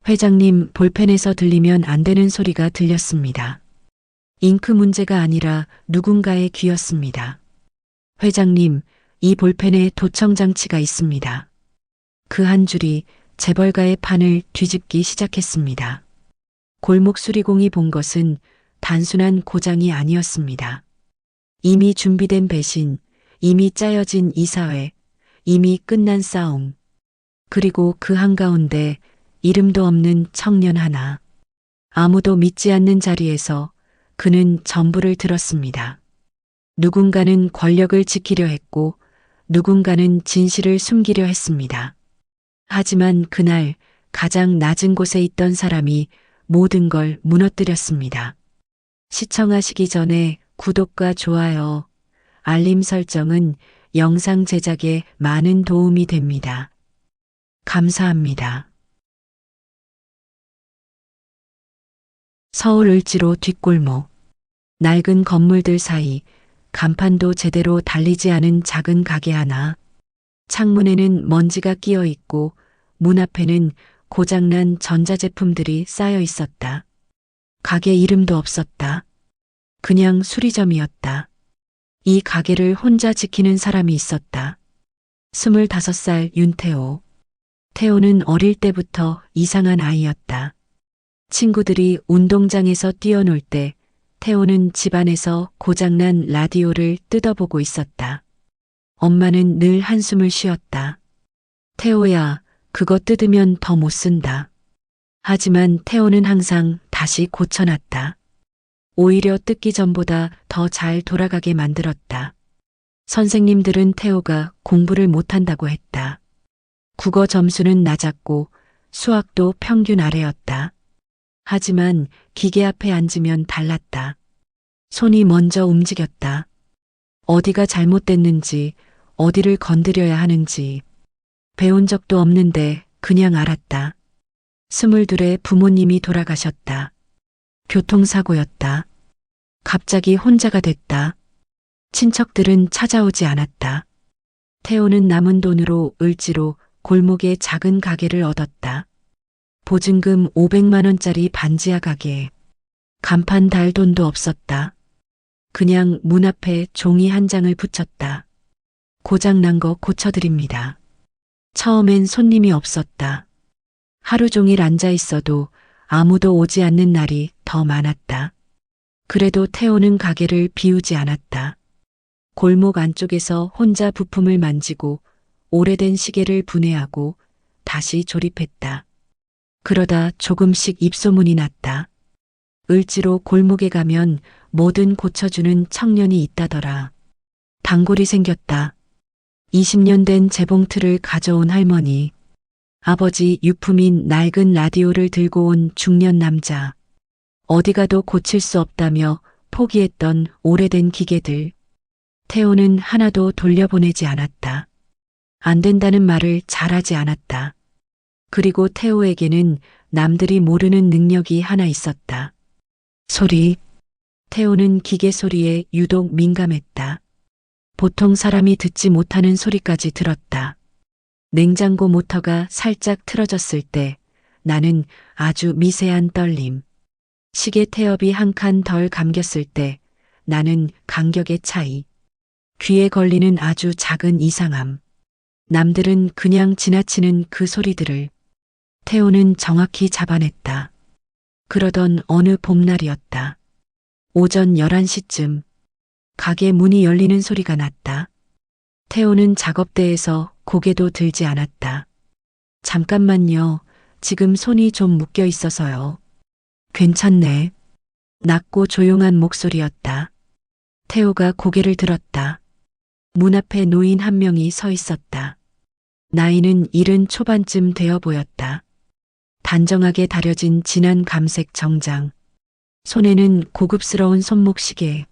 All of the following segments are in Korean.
회장님, 볼펜에서 들리면 안 되는 소리가 들렸습니다. 잉크 문제가 아니라 누군가의 귀였습니다. 회장님, 이 볼펜에 도청장치가 있습니다. 그 한 줄이 재벌가의 판을 뒤집기 시작했습니다. 골목 수리공이 본 것은 단순한 고장이 아니었습니다. 이미 준비된 배신, 이미 짜여진 이사회, 이미 끝난 싸움. 그리고 그 한가운데 이름도 없는 청년 하나. 아무도 믿지 않는 자리에서 그는 전부를 들었습니다. 누군가는 권력을 지키려 했고 누군가는 진실을 숨기려 했습니다. 하지만 그날 가장 낮은 곳에 있던 사람이 모든 걸 무너뜨렸습니다. 시청하시기 전에 구독과 좋아요, 알림 설정은 영상 제작에 많은 도움이 됩니다. 감사합니다. 서울 을지로 뒷골목. 낡은 건물들 사이 간판도 제대로 달리지 않은 작은 가게 하나. 창문에는 먼지가 끼어 있고 문 앞에는 고장난 전자제품들이 쌓여 있었다. 가게 이름도 없었다. 그냥 수리점이었다. 이 가게를 혼자 지키는 사람이 있었다. 25살 윤태호. 태호는 어릴 때부터 이상한 아이였다. 친구들이 운동장에서 뛰어놀 때 태호는 집안에서 고장난 라디오를 뜯어보고 있었다. 엄마는 늘 한숨을 쉬었다. 태호야, 그거 뜯으면 더 못 쓴다. 하지만 태호는 항상 다시 고쳐놨다. 오히려 뜯기 전보다 더 잘 돌아가게 만들었다. 선생님들은 태호가 공부를 못한다고 했다. 국어 점수는 낮았고 수학도 평균 아래였다. 하지만 기계 앞에 앉으면 달랐다. 손이 먼저 움직였다. 어디가 잘못됐는지, 어디를 건드려야 하는지 배운 적도 없는데 그냥 알았다. 22에 부모님이 돌아가셨다. 교통사고였다. 갑자기 혼자가 됐다. 친척들은 찾아오지 않았다. 태호는 남은 돈으로 을지로 골목에 작은 가게를 얻었다. 보증금 500만 원짜리 반지하 가게. 간판 달 돈도 없었다. 그냥 문 앞에 종이 한 장을 붙였다. 고장난 거 고쳐드립니다. 처음엔 손님이 없었다. 하루 종일 앉아 있어도 아무도 오지 않는 날이 더 많았다. 그래도 태호는 가게를 비우지 않았다. 골목 안쪽에서 혼자 부품을 만지고 오래된 시계를 분해하고 다시 조립했다. 그러다 조금씩 입소문이 났다. 을지로 골목에 가면 뭐든 고쳐주는 청년이 있다더라. 단골이 생겼다. 20년 된 재봉틀을 가져온 할머니. 아버지 유품인 낡은 라디오를 들고 온 중년 남자. 어디 가도 고칠 수 없다며 포기했던 오래된 기계들. 태호는 하나도 돌려보내지 않았다. 안 된다는 말을 잘하지 않았다. 그리고 태호에게는 남들이 모르는 능력이 하나 있었다. 소리. 태호는 기계 소리에 유독 민감했다. 보통 사람이 듣지 못하는 소리까지 들었다. 냉장고 모터가 살짝 틀어졌을 때 나는 아주 미세한 떨림. 시계 태엽이 한 칸 덜 감겼을 때 나는 간격의 차이. 귀에 걸리는 아주 작은 이상함. 남들은 그냥 지나치는 그 소리들을 태호는 정확히 잡아냈다. 그러던 어느 봄날이었다. 오전 11시쯤 가게 문이 열리는 소리가 났다. 태호는 작업대에서 고개도 들지 않았다. 잠깐만요. 지금 손이 좀 묶여 있어서요. 괜찮네. 낮고 조용한 목소리였다. 태호가 고개를 들었다. 문 앞에 노인 한 명이 서 있었다. 나이는 70 초반쯤 되어 보였다. 단정하게 다려진 진한 감색 정장. 손에는 고급스러운 손목시계.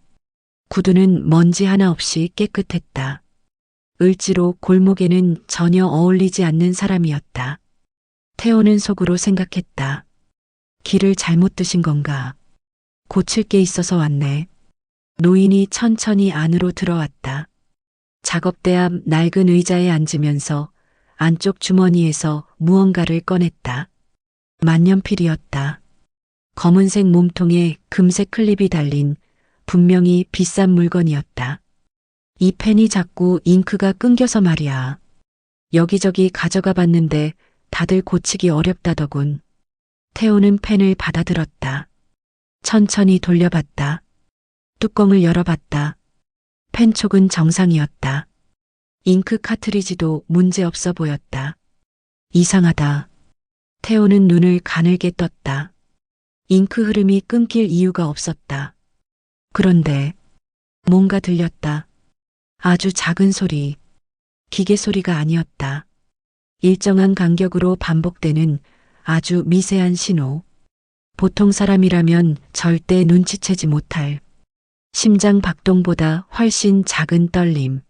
구두는 먼지 하나 없이 깨끗했다. 을지로 골목에는 전혀 어울리지 않는 사람이었다. 태호는 속으로 생각했다. 길을 잘못 드신 건가? 고칠 게 있어서 왔네. 노인이 천천히 안으로 들어왔다. 작업대 앞 낡은 의자에 앉으면서 안쪽 주머니에서 무언가를 꺼냈다. 만년필이었다. 검은색 몸통에 금색 클립이 달린 분명히 비싼 물건이었다. 이 펜이 자꾸 잉크가 끊겨서 말이야. 여기저기 가져가 봤는데 다들 고치기 어렵다더군. 태호는 펜을 받아들었다. 천천히 돌려봤다. 뚜껑을 열어봤다. 펜촉은 정상이었다. 잉크 카트리지도 문제없어 보였다. 이상하다. 태호는 눈을 가늘게 떴다. 잉크 흐름이 끊길 이유가 없었다. 그런데 뭔가 들렸다. 아주 작은 소리. 기계 소리가 아니었다. 일정한 간격으로 반복되는 아주 미세한 신호. 보통 사람이라면 절대 눈치채지 못할 심장 박동보다 훨씬 작은 떨림.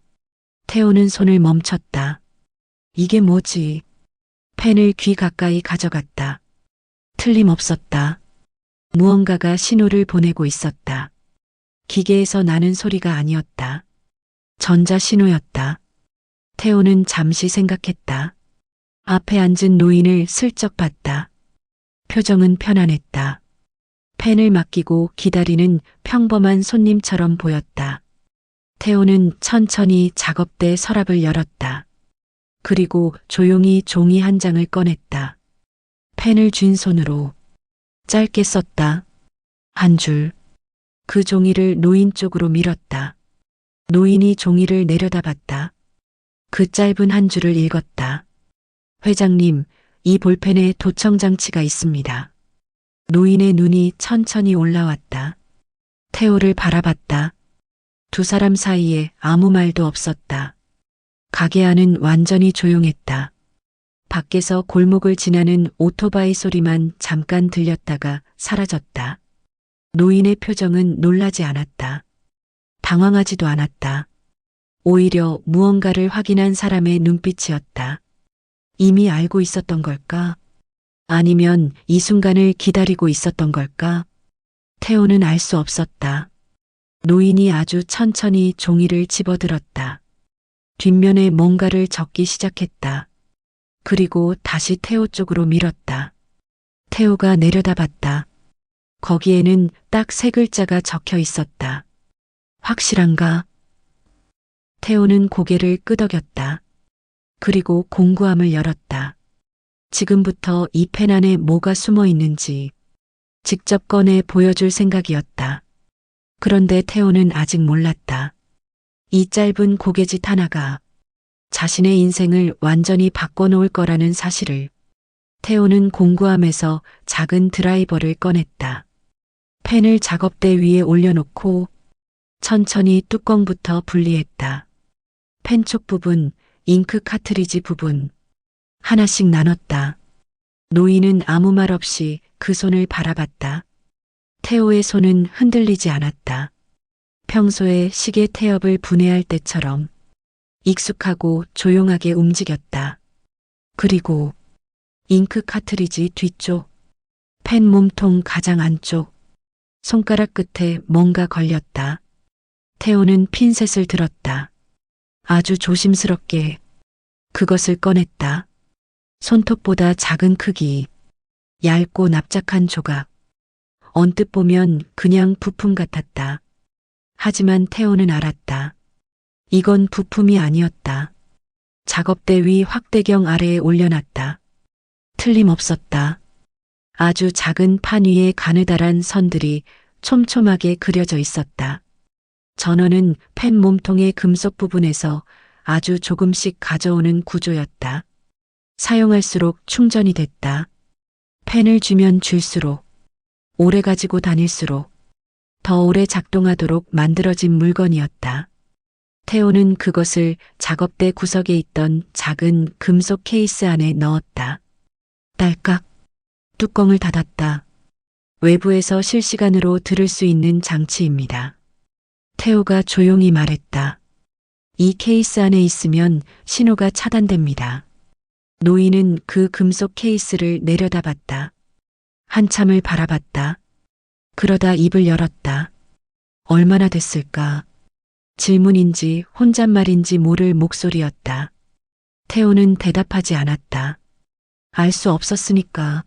태호는 손을 멈췄다. 이게 뭐지? 펜을 귀 가까이 가져갔다. 틀림없었다. 무언가가 신호를 보내고 있었다. 기계에서 나는 소리가 아니었다. 전자 신호였다. 태호는 잠시 생각했다. 앞에 앉은 노인을 슬쩍 봤다. 표정은 편안했다. 펜을 맡기고 기다리는 평범한 손님처럼 보였다. 태호는 천천히 작업대 서랍을 열었다. 그리고 조용히 종이 한 장을 꺼냈다. 펜을 쥔 손으로 짧게 썼다. 한 줄. 그 종이를 노인 쪽으로 밀었다. 노인이 종이를 내려다봤다. 그 짧은 한 줄을 읽었다. 회장님, 이 볼펜에 도청 장치가 있습니다. 노인의 눈이 천천히 올라왔다. 태호를 바라봤다. 두 사람 사이에 아무 말도 없었다. 가게 안은 완전히 조용했다. 밖에서 골목을 지나는 오토바이 소리만 잠깐 들렸다가 사라졌다. 노인의 표정은 놀라지 않았다. 당황하지도 않았다. 오히려 무언가를 확인한 사람의 눈빛이었다. 이미 알고 있었던 걸까? 아니면 이 순간을 기다리고 있었던 걸까? 태호는 알 수 없었다. 노인이 아주 천천히 종이를 집어들었다. 뒷면에 뭔가를 적기 시작했다. 그리고 다시 태호 쪽으로 밀었다. 태호가 내려다봤다. 거기에는 딱 3글자가 적혀 있었다. 확실한가? 태호는 고개를 끄덕였다. 그리고 공구함을 열었다. 지금부터 이 펜 안에 뭐가 숨어 있는지 직접 꺼내 보여줄 생각이었다. 그런데 태호는 아직 몰랐다. 이 짧은 고개짓 하나가 자신의 인생을 완전히 바꿔놓을 거라는 사실을. 태호는 공구함에서 작은 드라이버를 꺼냈다. 펜을 작업대 위에 올려놓고 천천히 뚜껑부터 분리했다. 펜촉 부분, 잉크 카트리지 부분. 하나씩 나눴다. 노인은 아무 말 없이 그 손을 바라봤다. 태호의 손은 흔들리지 않았다. 평소에 시계 태엽을 분해할 때처럼 익숙하고 조용하게 움직였다. 그리고 잉크 카트리지 뒤쪽, 펜 몸통 가장 안쪽, 손가락 끝에 뭔가 걸렸다. 태호는 핀셋을 들었다. 아주 조심스럽게 그것을 꺼냈다. 손톱보다 작은 크기, 얇고 납작한 조각. 언뜻 보면 그냥 부품 같았다. 하지만 태호는 알았다. 이건 부품이 아니었다. 작업대 위 확대경 아래에 올려놨다. 틀림없었다. 아주 작은 판 위에 가느다란 선들이 촘촘하게 그려져 있었다. 전원은 펜 몸통의 금속 부분에서 아주 조금씩 가져오는 구조였다. 사용할수록 충전이 됐다. 펜을 주면 줄수록, 오래 가지고 다닐수록 더 오래 작동하도록 만들어진 물건이었다. 태호는 그것을 작업대 구석에 있던 작은 금속 케이스 안에 넣었다. 딸깍, 뚜껑을 닫았다. 외부에서 실시간으로 들을 수 있는 장치입니다. 태호가 조용히 말했다. 이 케이스 안에 있으면 신호가 차단됩니다. 노인은 그 금속 케이스를 내려다봤다. 한참을 바라봤다. 그러다 입을 열었다. 얼마나 됐을까? 질문인지 혼잣말인지 모를 목소리였다. 태호는 대답하지 않았다. 알 수 없었으니까.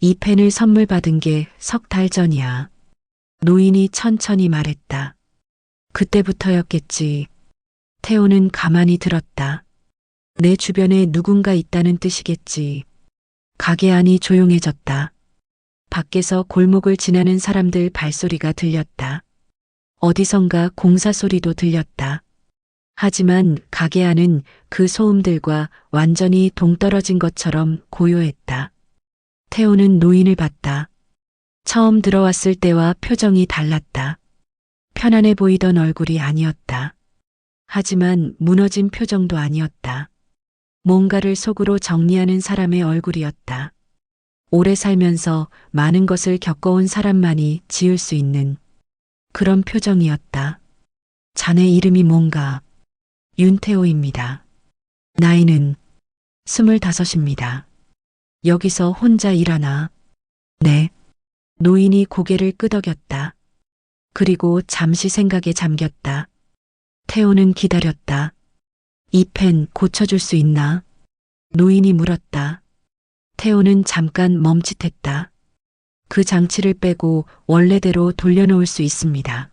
이 펜을 선물 받은 게 석 달 전이야. 노인이 천천히 말했다. 그때부터였겠지. 태호는 가만히 들었다. 내 주변에 누군가 있다는 뜻이겠지. 가게 안이 조용해졌다. 밖에서 골목을 지나는 사람들 발소리가 들렸다. 어디선가 공사 소리도 들렸다. 하지만 가게 안은 그 소음들과 완전히 동떨어진 것처럼 고요했다. 태호는 노인을 봤다. 처음 들어왔을 때와 표정이 달랐다. 편안해 보이던 얼굴이 아니었다. 하지만 무너진 표정도 아니었다. 뭔가를 속으로 정리하는 사람의 얼굴이었다. 오래 살면서 많은 것을 겪어온 사람만이 지을 수 있는 그런 표정이었다. 자네 이름이 뭔가? 윤태호입니다. 나이는 25입니다. 여기서 혼자 일하나? 네. 노인이 고개를 끄덕였다. 그리고 잠시 생각에 잠겼다. 태호는 기다렸다. 이 펜 고쳐줄 수 있나? 노인이 물었다. 태호는 잠깐 멈칫했다. 그 장치를 빼고 원래대로 돌려놓을 수 있습니다.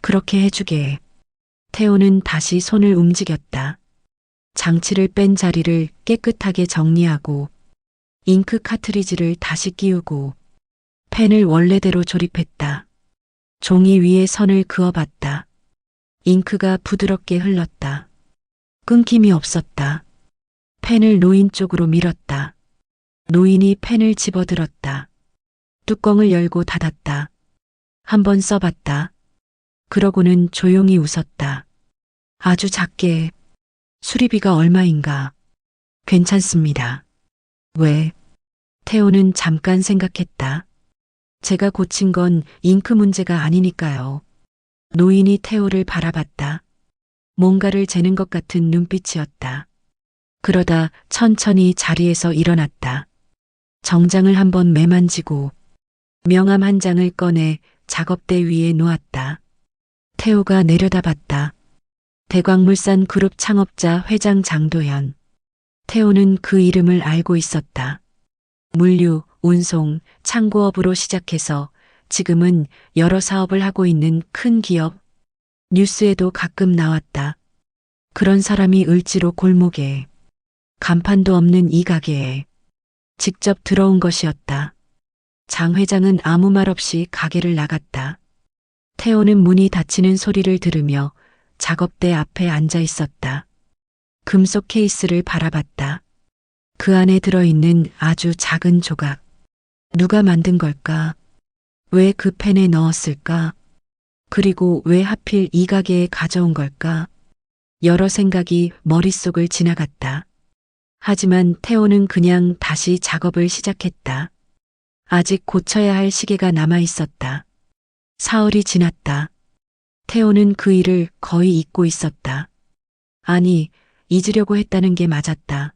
그렇게 해주게. 태호는 다시 손을 움직였다. 장치를 뺀 자리를 깨끗하게 정리하고 잉크 카트리지를 다시 끼우고 펜을 원래대로 조립했다. 종이 위에 선을 그어봤다. 잉크가 부드럽게 흘렀다. 끊김이 없었다. 펜을 노인 쪽으로 밀었다. 노인이 펜을 집어들었다. 뚜껑을 열고 닫았다. 한번 써봤다. 그러고는 조용히 웃었다. 아주 작게. 수리비가 얼마인가? 괜찮습니다. 왜? 태호는 잠깐 생각했다. 제가 고친 건 잉크 문제가 아니니까요. 노인이 태호를 바라봤다. 뭔가를 재는 것 같은 눈빛이었다. 그러다 천천히 자리에서 일어났다. 정장을 한번 매만지고 명함 한 장을 꺼내 작업대 위에 놓았다. 태호가 내려다봤다. 대광물산 그룹 창업자 회장 장도현. 태호는 그 이름을 알고 있었다. 물류, 운송, 창고업으로 시작해서 지금은 여러 사업을 하고 있는 큰 기업. 뉴스에도 가끔 나왔다. 그런 사람이 을지로 골목에, 간판도 없는 이 가게에 직접 들어온 것이었다. 장 회장은 아무 말 없이 가게를 나갔다. 태호는 문이 닫히는 소리를 들으며 작업대 앞에 앉아 있었다. 금속 케이스를 바라봤다. 그 안에 들어있는 아주 작은 조각. 누가 만든 걸까? 왜 그 펜에 넣었을까? 그리고 왜 하필 이 가게에 가져온 걸까? 여러 생각이 머릿속을 지나갔다. 하지만 태호는 그냥 다시 작업을 시작했다. 아직 고쳐야 할 시계가 남아 있었다. 사흘이 지났다. 태호는 그 일을 거의 잊고 있었다. 아니, 잊으려고 했다는 게 맞았다.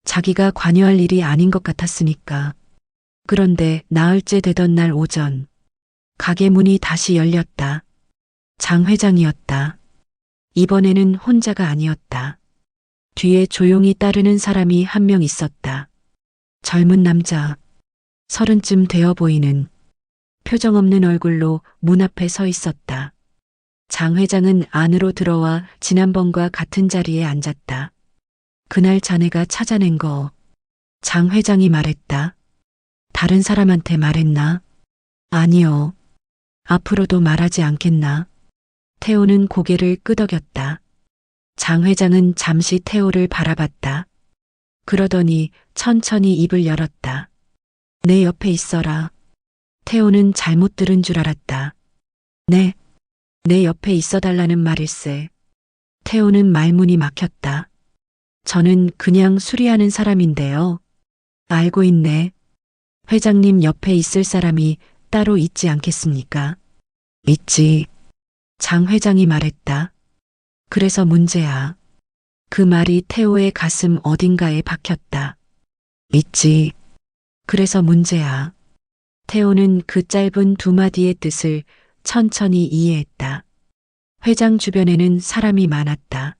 자기가 관여할 일이 아닌 것 같았으니까. 그런데 나흘째 되던 날 오전, 가게 문이 다시 열렸다. 장 회장이었다. 이번에는 혼자가 아니었다. 뒤에 조용히 따르는 사람이 한 명 있었다. 젊은 남자, 30쯤 되어 보이는 표정 없는 얼굴로 문 앞에 서 있었다. 장 회장은 안으로 들어와 지난번과 같은 자리에 앉았다. 그날 자네가 찾아낸 거, 장 회장이 말했다. 다른 사람한테 말했나? 아니요. 앞으로도 말하지 않겠나? 태호는 고개를 끄덕였다. 장 회장은 잠시 태호를 바라봤다. 그러더니 천천히 입을 열었다. 내 옆에 있어라. 태호는 잘못 들은 줄 알았다. 네, 내 옆에 있어달라는 말일세. 태호는 말문이 막혔다. 저는 그냥 수리하는 사람인데요. 알고 있네. 회장님 옆에 있을 사람이 따로 있지 않겠습니까? 있지. 장 회장이 말했다. 그래서 문제야. 그 말이 태호의 가슴 어딘가에 박혔다. 있지. 그래서 문제야. 태호는 그 짧은 두 마디의 뜻을 천천히 이해했다. 회장 주변에는 사람이 많았다.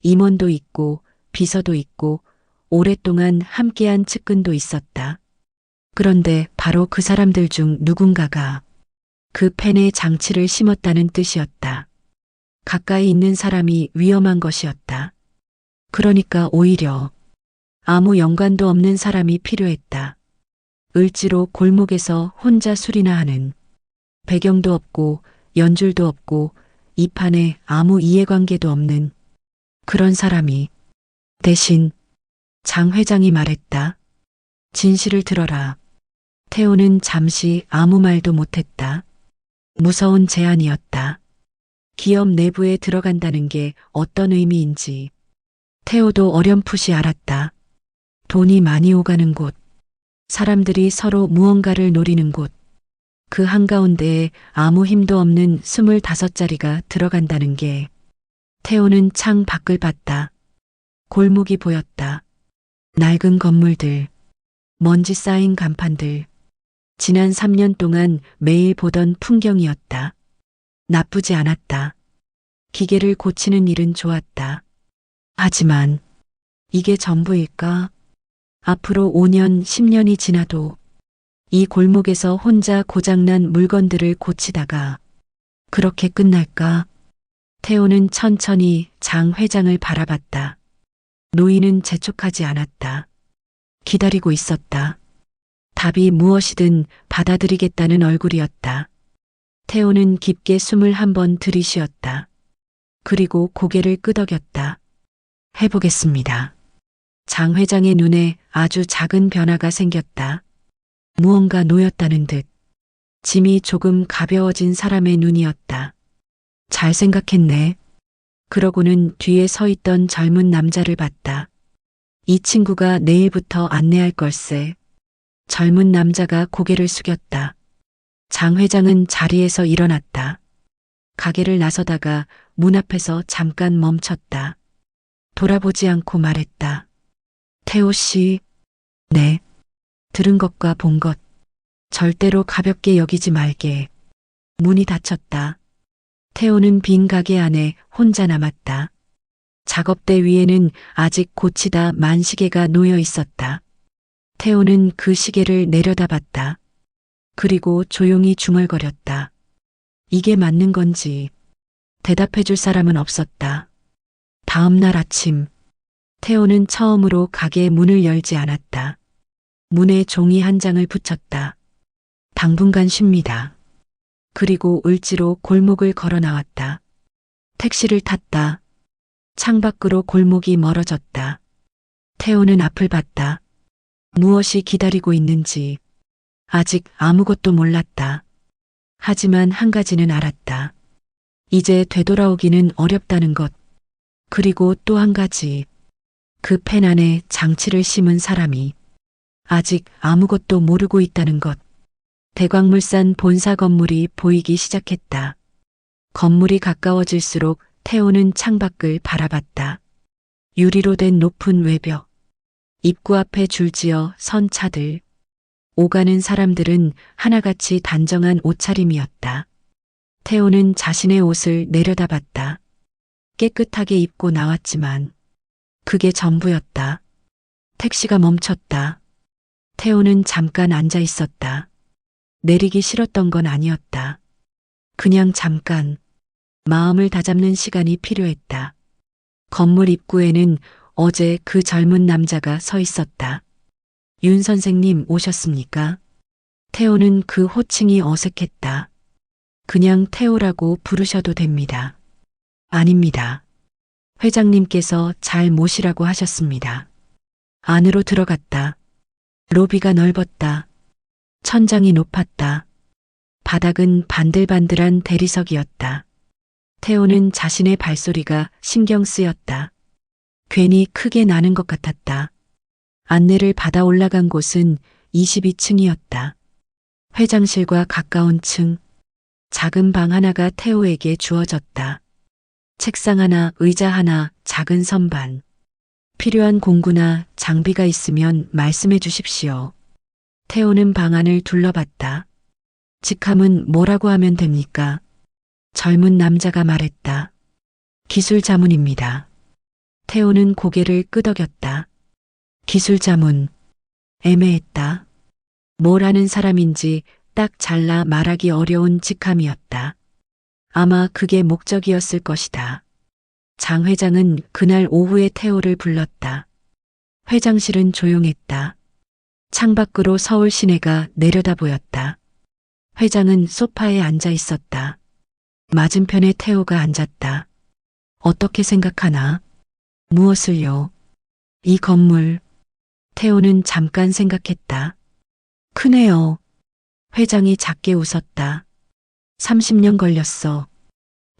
임원도 있고 비서도 있고 오랫동안 함께한 측근도 있었다. 그런데 바로 그 사람들 중 누군가가 그 펜에 장치를 심었다는 뜻이었다. 가까이 있는 사람이 위험한 것이었다. 그러니까 오히려 아무 연관도 없는 사람이 필요했다. 을지로 골목에서 혼자 술이나 하는, 배경도 없고 연줄도 없고 이 판에 아무 이해관계도 없는 그런 사람이. 대신 장 회장이 말했다. 진실을 들어라. 태호는 잠시 아무 말도 못했다. 무서운 제안이었다. 기업 내부에 들어간다는 게 어떤 의미인지 태호도 어렴풋이 알았다. 돈이 많이 오가는 곳, 사람들이 서로 무언가를 노리는 곳, 그 한가운데에 아무 힘도 없는 25자리가 들어간다는 게. 태호는 창 밖을 봤다. 골목이 보였다. 낡은 건물들, 먼지 쌓인 간판들, 지난 3년 동안 매일 보던 풍경이었다. 나쁘지 않았다. 기계를 고치는 일은 좋았다. 하지만 이게 전부일까? 앞으로 5년, 10년이 지나도 이 골목에서 혼자 고장난 물건들을 고치다가 그렇게 끝날까? 태호는 천천히 장 회장을 바라봤다. 노인은 재촉하지 않았다. 기다리고 있었다. 답이 무엇이든 받아들이겠다는 얼굴이었다. 태호는 깊게 숨을 한번 들이쉬었다. 그리고 고개를 끄덕였다. 해보겠습니다. 장 회장의 눈에 아주 작은 변화가 생겼다. 무언가 놓였다는 듯. 짐이 조금 가벼워진 사람의 눈이었다. 잘 생각했네. 그러고는 뒤에 서 있던 젊은 남자를 봤다. 이 친구가 내일부터 안내할 걸세. 젊은 남자가 고개를 숙였다. 장 회장은 자리에서 일어났다. 가게를 나서다가 문 앞에서 잠깐 멈췄다. 돌아보지 않고 말했다. 태호 씨, 네. 들은 것과 본 것, 절대로 가볍게 여기지 말게. 문이 닫혔다. 태호는 빈 가게 안에 혼자 남았다. 작업대 위에는 아직 고치다 만 시계가 놓여 있었다. 태호는 그 시계를 내려다봤다. 그리고 조용히 중얼거렸다. 이게 맞는 건지 대답해 줄 사람은 없었다. 다음 날 아침, 태호는 처음으로 가게 문을 열지 않았다. 문에 종이 한 장을 붙였다. 당분간 쉽니다. 그리고 을지로 골목을 걸어 나왔다. 택시를 탔다. 창밖으로 골목이 멀어졌다. 태호는 앞을 봤다. 무엇이 기다리고 있는지 아직 아무것도 몰랐다. 하지만 한 가지는 알았다. 이제 되돌아오기는 어렵다는 것. 그리고 또 한 가지. 그 펜 안에 장치를 심은 사람이 아직 아무것도 모르고 있다는 것. 대광물산 본사 건물이 보이기 시작했다. 건물이 가까워질수록 태호는 창밖을 바라봤다. 유리로 된 높은 외벽, 입구 앞에 줄지어 선 차들, 오가는 사람들은 하나같이 단정한 옷차림이었다. 태호는 자신의 옷을 내려다봤다. 깨끗하게 입고 나왔지만 그게 전부였다. 택시가 멈췄다. 태호는 잠깐 앉아 있었다. 내리기 싫었던 건 아니었다. 그냥 잠깐 마음을 다잡는 시간이 필요했다. 건물 입구에는 어제 그 젊은 남자가 서 있었다. 윤 선생님 오셨습니까? 태호는 그 호칭이 어색했다. 그냥 태호라고 부르셔도 됩니다. 아닙니다. 회장님께서 잘 모시라고 하셨습니다. 안으로 들어갔다. 로비가 넓었다. 천장이 높았다. 바닥은 반들반들한 대리석이었다. 태호는 자신의 발소리가 신경 쓰였다. 괜히 크게 나는 것 같았다. 안내를 받아 올라간 곳은 22층이었다. 회장실과 가까운 층, 작은 방 하나가 태호에게 주어졌다. 책상 하나, 의자 하나, 작은 선반. 필요한 공구나 장비가 있으면 말씀해 주십시오. 태호는 방 안을 둘러봤다. 직함은 뭐라고 하면 됩니까? 젊은 남자가 말했다. 기술 자문입니다. 태호는 고개를 끄덕였다. 기술 자문. 애매했다. 뭘 하는 사람인지 딱 잘라 말하기 어려운 직함이었다. 아마 그게 목적이었을 것이다. 장 회장은 그날 오후에 태호를 불렀다. 회장실은 조용했다. 창밖으로 서울 시내가 내려다 보였다. 회장은 소파에 앉아 있었다. 맞은편에 태호가 앉았다. 어떻게 생각하나? 무엇을요? 이 건물. 태호는 잠깐 생각했다. 크네요. 회장이 작게 웃었다. 30년 걸렸어.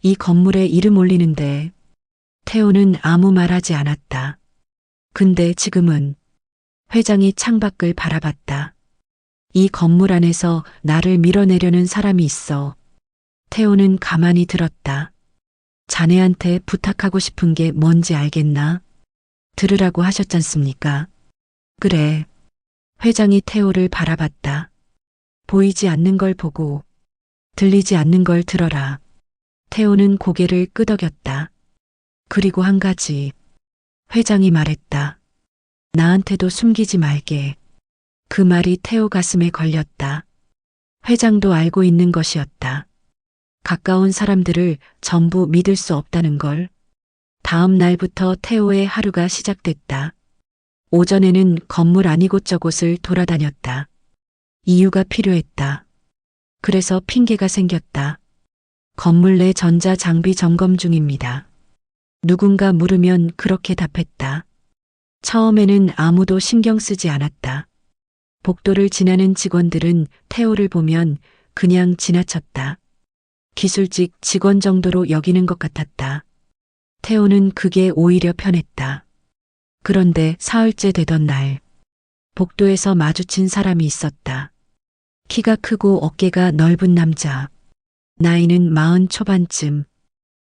이 건물에 이름 올리는데. 태호는 아무 말하지 않았다. 근데 지금은 회장이 창밖을 바라봤다. 이 건물 안에서 나를 밀어내려는 사람이 있어. 태호는 가만히 들었다. 자네한테 부탁하고 싶은 게 뭔지 알겠나? 들으라고 하셨잖습니까? 그래. 회장이 태호를 바라봤다. 보이지 않는 걸 보고 들리지 않는 걸 들어라. 태호는 고개를 끄덕였다. 그리고 한 가지. 회장이 말했다. 나한테도 숨기지 말게. 그 말이 태호 가슴에 걸렸다. 회장도 알고 있는 것이었다. 가까운 사람들을 전부 믿을 수 없다는 걸. 다음 날부터 태호의 하루가 시작됐다. 오전에는 건물 안 이곳저곳을 돌아다녔다. 이유가 필요했다. 그래서 핑계가 생겼다. 건물 내 전자 장비 점검 중입니다. 누군가 물으면 그렇게 답했다. 처음에는 아무도 신경 쓰지 않았다. 복도를 지나는 직원들은 태호를 보면 그냥 지나쳤다. 기술직 직원 정도로 여기는 것 같았다. 태호는 그게 오히려 편했다. 그런데 사흘째 되던 날, 복도에서 마주친 사람이 있었다. 키가 크고 어깨가 넓은 남자. 나이는 40 초반쯤.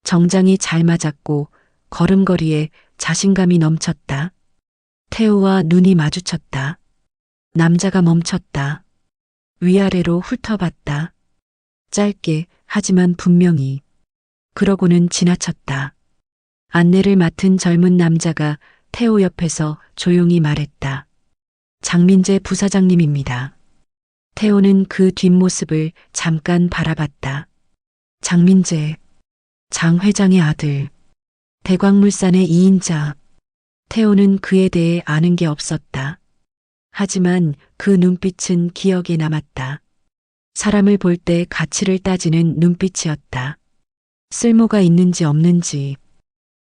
정장이 잘 맞았고 걸음걸이에 자신감이 넘쳤다. 태호와 눈이 마주쳤다. 남자가 멈췄다. 위아래로 훑어봤다. 짧게 하지만 분명히. 그러고는 지나쳤다. 안내를 맡은 젊은 남자가 태호 옆에서 조용히 말했다. 장민재 부사장님입니다. 태호는 그 뒷모습을 잠깐 바라봤다. 장민재, 장 회장의 아들. 대광물산의 2인자. 태호는 그에 대해 아는 게 없었다. 하지만 그 눈빛은 기억에 남았다. 사람을 볼 때 가치를 따지는 눈빛이었다. 쓸모가 있는지 없는지,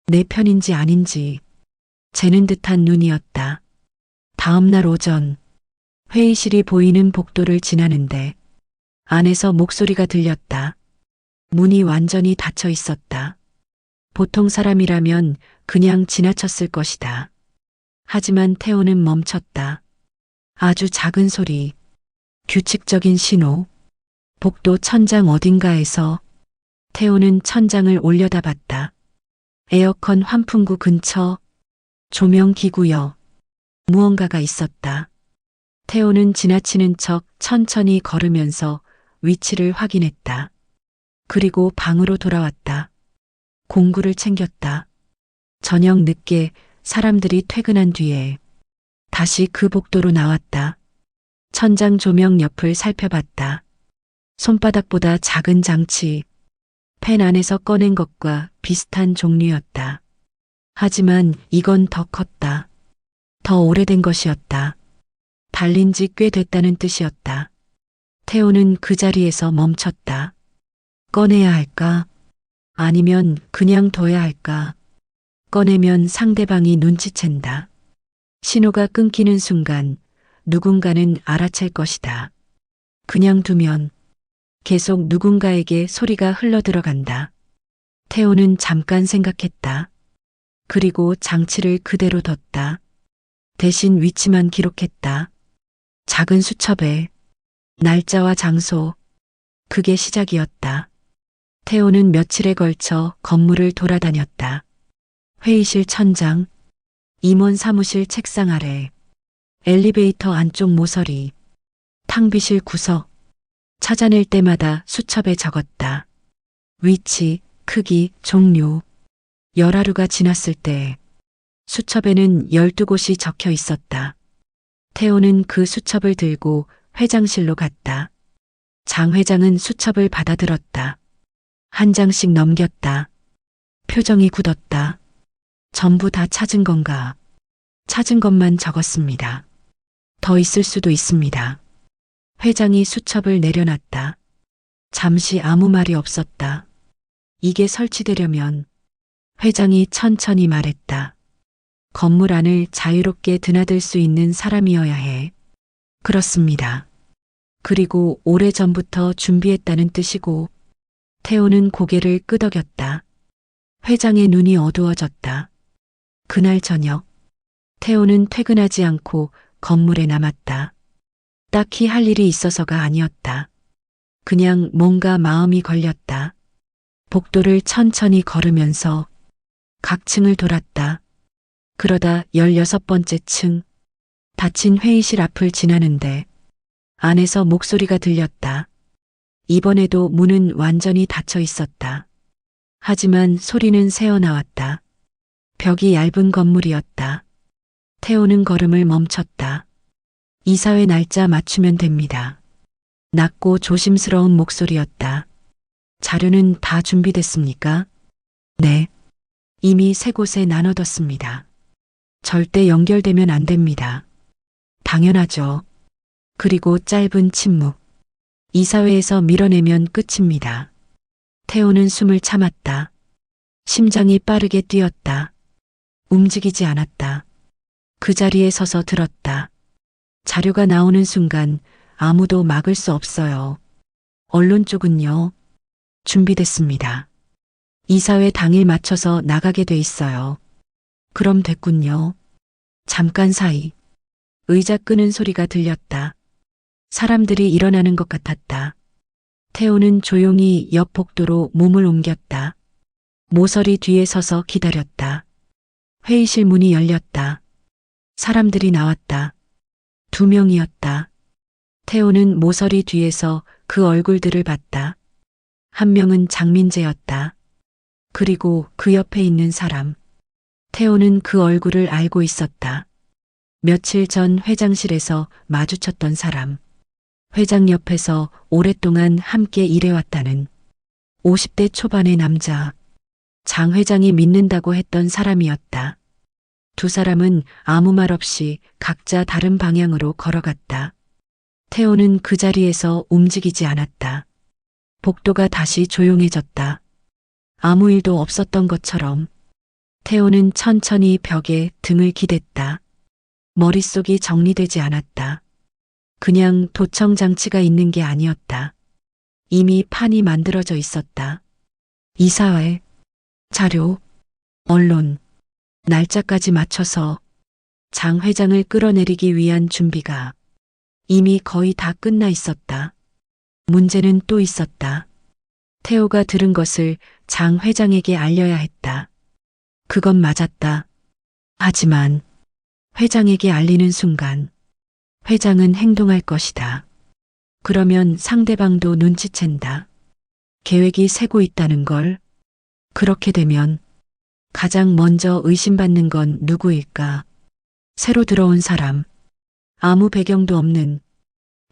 내 편인지 아닌지, 재는 듯한 눈이었다. 다음 날 오전, 회의실이 보이는 복도를 지나는데, 안에서 목소리가 들렸다. 문이 완전히 닫혀 있었다. 보통 사람이라면 그냥 지나쳤을 것이다. 하지만 태호는 멈췄다. 아주 작은 소리, 규칙적인 신호, 복도 천장 어딘가에서. 태호는 천장을 올려다봤다. 에어컨 환풍구 근처, 조명 기구여, 무언가가 있었다. 태호는 지나치는 척 천천히 걸으면서 위치를 확인했다. 그리고 방으로 돌아왔다. 공구를 챙겼다. 저녁 늦게 사람들이 퇴근한 뒤에 다시 그 복도로 나왔다. 천장 조명 옆을 살펴봤다. 손바닥보다 작은 장치, 펜 안에서 꺼낸 것과 비슷한 종류였다. 하지만 이건 더 컸다. 더 오래된 것이었다. 달린 지 꽤 됐다는 뜻이었다. 태호는 그 자리에서 멈췄다. 꺼내야 할까? 아니면 그냥 둬야 할까? 꺼내면 상대방이 눈치챈다. 신호가 끊기는 순간 누군가는 알아챌 것이다. 그냥 두면 계속 누군가에게 소리가 흘러들어간다. 태호는 잠깐 생각했다. 그리고 장치를 그대로 뒀다. 대신 위치만 기록했다. 작은 수첩에 날짜와 장소. 그게 시작이었다. 태호는 며칠에 걸쳐 건물을 돌아다녔다. 회의실 천장, 임원 사무실 책상 아래, 엘리베이터 안쪽 모서리, 탕비실 구석. 찾아낼 때마다 수첩에 적었다. 위치, 크기, 종류. 열하루가 지났을 때 수첩에는 12곳이 적혀 있었다. 태호는 그 수첩을 들고 회장실로 갔다. 장 회장은 수첩을 받아들었다. 한 장씩 넘겼다. 표정이 굳었다. 전부 다 찾은 건가? 찾은 것만 적었습니다. 더 있을 수도 있습니다. 회장이 수첩을 내려놨다. 잠시 아무 말이 없었다. 이게 설치되려면 회장이 천천히 말했다. 건물 안을 자유롭게 드나들 수 있는 사람이어야 해. 그렇습니다. 그리고 오래전부터 준비했다는 뜻이고. 태호는 고개를 끄덕였다. 회장의 눈이 어두워졌다. 그날 저녁 태호는 퇴근하지 않고 건물에 남았다. 딱히 할 일이 있어서가 아니었다. 그냥 뭔가 마음이 걸렸다. 복도를 천천히 걸으면서 각 층을 돌았다. 그러다 16번째 층, 닫힌 회의실 앞을 지나는데 안에서 목소리가 들렸다. 이번에도 문은 완전히 닫혀 있었다. 하지만 소리는 새어나왔다. 벽이 얇은 건물이었다. 태호는 걸음을 멈췄다. 이사회 날짜 맞추면 됩니다. 낮고 조심스러운 목소리였다. 자료는 다 준비됐습니까? 네. 이미 3곳에 나눠뒀습니다. 절대 연결되면 안 됩니다. 당연하죠. 그리고 짧은 침묵. 이사회에서 밀어내면 끝입니다. 태호는 숨을 참았다. 심장이 빠르게 뛰었다. 움직이지 않았다. 그 자리에 서서 들었다. 자료가 나오는 순간 아무도 막을 수 없어요. 언론 쪽은요. 준비됐습니다. 이사회 당일 맞춰서 나가게 돼 있어요. 그럼 됐군요. 잠깐 사이 의자 끄는 소리가 들렸다. 사람들이 일어나는 것 같았다. 태호는 조용히 옆 복도로 몸을 옮겼다. 모서리 뒤에 서서 기다렸다. 회의실 문이 열렸다. 사람들이 나왔다. 2명이었다. 태호는 모서리 뒤에서 그 얼굴들을 봤다. 한 명은 장민재였다. 그리고 그 옆에 있는 사람. 태호는 그 얼굴을 알고 있었다. 며칠 전 회장실에서 마주쳤던 사람. 회장 옆에서 오랫동안 함께 일해왔다는 50대 초반의 남자. 장 회장이 믿는다고 했던 사람이었다. 두 사람은 아무 말 없이 각자 다른 방향으로 걸어갔다. 태호는 그 자리에서 움직이지 않았다. 복도가 다시 조용해졌다. 아무 일도 없었던 것처럼. 태호는 천천히 벽에 등을 기댔다. 머릿속이 정리되지 않았다. 그냥 도청 장치가 있는 게 아니었다. 이미 판이 만들어져 있었다. 이사회, 자료, 언론, 날짜까지 맞춰서 장 회장을 끌어내리기 위한 준비가 이미 거의 다 끝나 있었다. 문제는 또 있었다. 태호가 들은 것을 장 회장에게 알려야 했다. 그건 맞았다. 하지만 회장에게 알리는 순간 회장은 행동할 것이다. 그러면 상대방도 눈치챈다. 계획이 새고 있다는 걸. 그렇게 되면 가장 먼저 의심받는 건 누구일까? 새로 들어온 사람. 아무 배경도 없는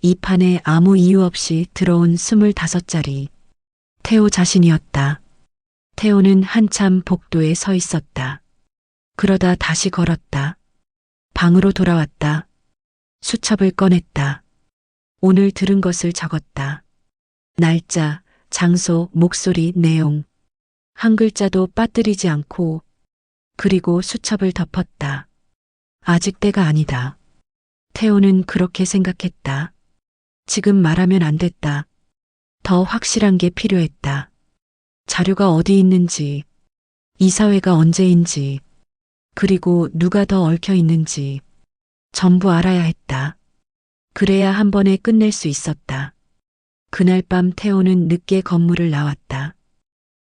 이 판에 아무 이유 없이 들어온 25자리. 태호 자신이었다. 태호는 한참 복도에 서 있었다. 그러다 다시 걸었다. 방으로 돌아왔다. 수첩을 꺼냈다. 오늘 들은 것을 적었다. 날짜, 장소, 목소리, 내용. 한 글자도 빠뜨리지 않고. 그리고 수첩을 덮었다. 아직 때가 아니다. 태호는 그렇게 생각했다. 지금 말하면 안 됐다. 더 확실한 게 필요했다. 자료가 어디 있는지, 이사회가 언제인지, 그리고 누가 더 얽혀 있는지 전부 알아야 했다. 그래야 한 번에 끝낼 수 있었다. 그날 밤 태호는 늦게 건물을 나왔다.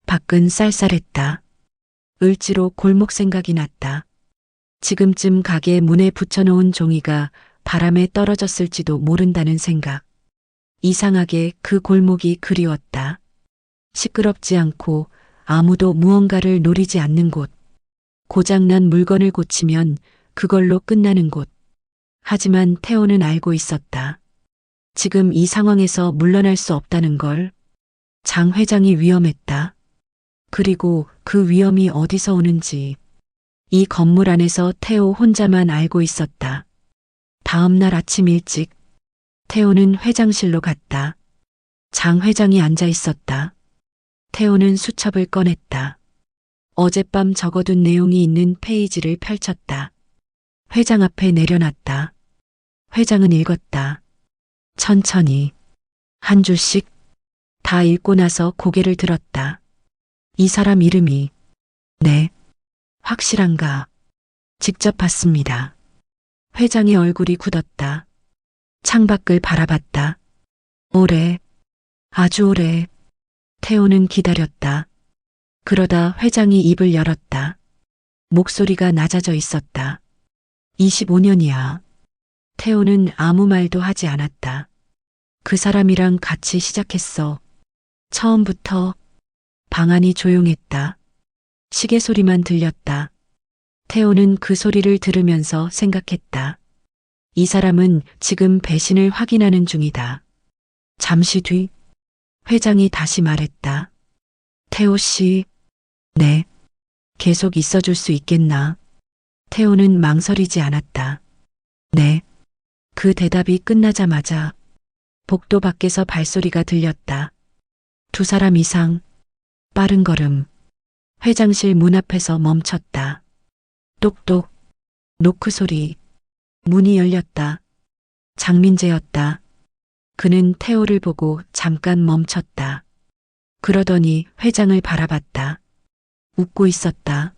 밖은 쌀쌀했다. 을지로 골목 생각이 났다. 지금쯤 가게 문에 붙여놓은 종이가 바람에 떨어졌을지도 모른다는 생각. 이상하게 그 골목이 그리웠다. 시끄럽지 않고 아무도 무언가를 노리지 않는 곳. 고장난 물건을 고치면 그걸로 끝나는 곳. 하지만 태호는 알고 있었다. 지금 이 상황에서 물러날 수 없다는 걸. 장 회장이 위험했다. 그리고 그 위험이 어디서 오는지 이 건물 안에서 태호 혼자만 알고 있었다. 다음 날 아침 일찍 태호는 회장실로 갔다. 장 회장이 앉아 있었다. 태호는 수첩을 꺼냈다. 어젯밤 적어둔 내용이 있는 페이지를 펼쳤다. 회장 앞에 내려놨다. 회장은 읽었다. 천천히 한 줄씩 다 읽고 나서 고개를 들었다. 이 사람 이름이 네, 확실한가? 직접 봤습니다. 회장의 얼굴이 굳었다. 창밖을 바라봤다. 오래, 아주 오래. 태호는 기다렸다. 그러다 회장이 입을 열었다. 목소리가 낮아져 있었다. 25년이야. 태호는 아무 말도 하지 않았다. 그 사람이랑 같이 시작했어. 처음부터. 방 안이 조용했다. 시계 소리만 들렸다. 태호는 그 소리를 들으면서 생각했다. 이 사람은 지금 배신을 확인하는 중이다. 잠시 뒤 회장이 다시 말했다. 태호 씨, 네. 계속 있어줄 수 있겠나? 태호는 망설이지 않았다. 네. 그 대답이 끝나자마자 복도 밖에서 발소리가 들렸다. 두 사람 이상, 빠른 걸음. 회장실 문 앞에서 멈췄다. 똑똑, 노크 소리. 문이 열렸다. 장민재였다. 그는 태호를 보고 잠깐 멈췄다. 그러더니 회장을 바라봤다. 웃고 있었다.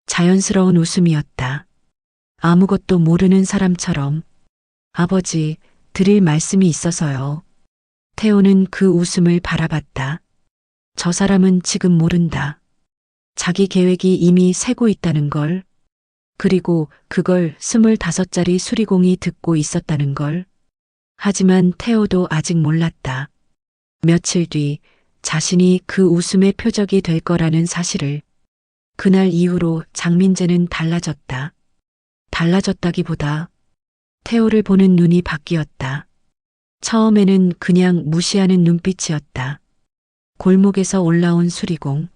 자연스러운 웃음이었다. 아무것도 모르는 사람처럼. 아버지, 드릴 말씀이 있어서요. 태호는 그 웃음을 바라봤다. 저 사람은 지금 모른다. 자기 계획이 이미 세고 있다는 걸. 그리고 그걸 25짜리 수리공이 듣고 있었다는 걸. 하지만 태호도 아직 몰랐다. 며칠 뒤 자신이 그 웃음의 표적이 될 거라는 사실을. 그날 이후로 장민재는 달라졌다. 달라졌다기보다 태호를 보는 눈이 바뀌었다. 처음에는 그냥 무시하는 눈빛이었다. 골목에서 올라온 수리공.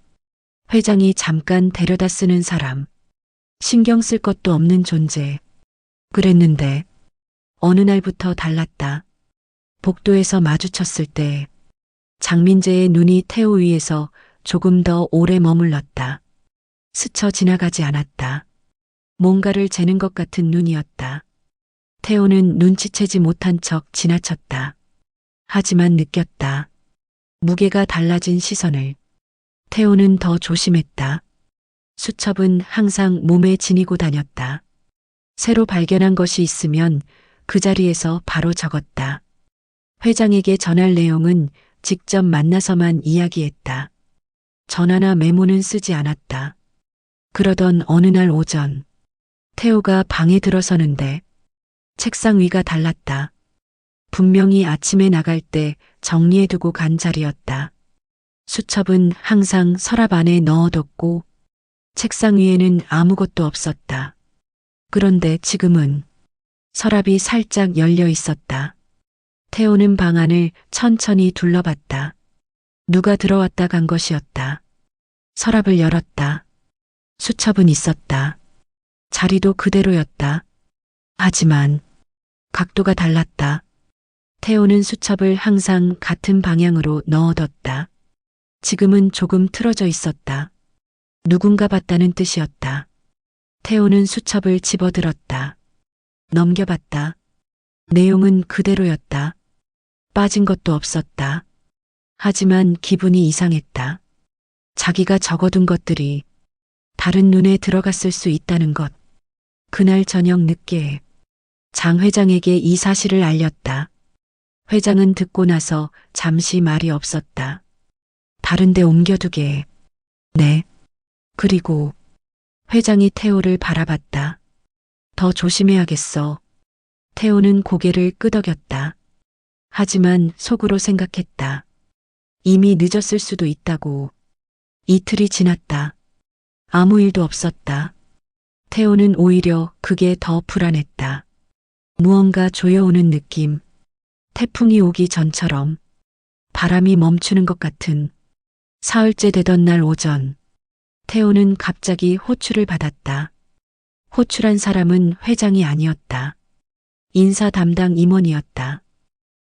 회장이 잠깐 데려다 쓰는 사람. 신경 쓸 것도 없는 존재. 그랬는데 어느 날부터 달랐다. 복도에서 마주쳤을 때 장민재의 눈이 태호 위에서 조금 더 오래 머물렀다. 스쳐 지나가지 않았다. 뭔가를 재는 것 같은 눈이었다. 태호는 눈치채지 못한 척 지나쳤다. 하지만 느꼈다. 무게가 달라진 시선을. 태호는 더 조심했다. 수첩은 항상 몸에 지니고 다녔다. 새로 발견한 것이 있으면 그 자리에서 바로 적었다. 회장에게 전할 내용은 직접 만나서만 이야기했다. 전화나 메모는 쓰지 않았다. 그러던 어느 날 오전, 태호가 방에 들어서는데 책상 위가 달랐다. 분명히 아침에 나갈 때 정리해두고 간 자리였다. 수첩은 항상 서랍 안에 넣어뒀고 책상 위에는 아무것도 없었다. 그런데 지금은 서랍이 살짝 열려 있었다. 태호는 방 안을 천천히 둘러봤다. 누가 들어왔다 간 것이었다. 서랍을 열었다. 수첩은 있었다. 자리도 그대로였다. 하지만 각도가 달랐다. 태호는 수첩을 항상 같은 방향으로 넣어뒀다. 지금은 조금 틀어져 있었다. 누군가 봤다는 뜻이었다. 태호는 수첩을 집어들었다. 넘겨봤다. 내용은 그대로였다. 빠진 것도 없었다. 하지만 기분이 이상했다. 자기가 적어둔 것들이 다른 눈에 들어갔을 수 있다는 것. 그날 저녁 늦게 장 회장에게 이 사실을 알렸다. 회장은 듣고 나서 잠시 말이 없었다. 다른 데 옮겨두게. 네. 그리고 회장이 태호를 바라봤다. 더 조심해야겠어. 태호는 고개를 끄덕였다. 하지만 속으로 생각했다. 이미 늦었을 수도 있다고. 이틀이 지났다. 아무 일도 없었다. 태호는 오히려 그게 더 불안했다. 무언가 조여오는 느낌. 태풍이 오기 전처럼 바람이 멈추는 것 같은 사흘째 되던 날 오전, 태호는 갑자기 호출을 받았다. 호출한 사람은 회장이 아니었다. 인사 담당 임원이었다.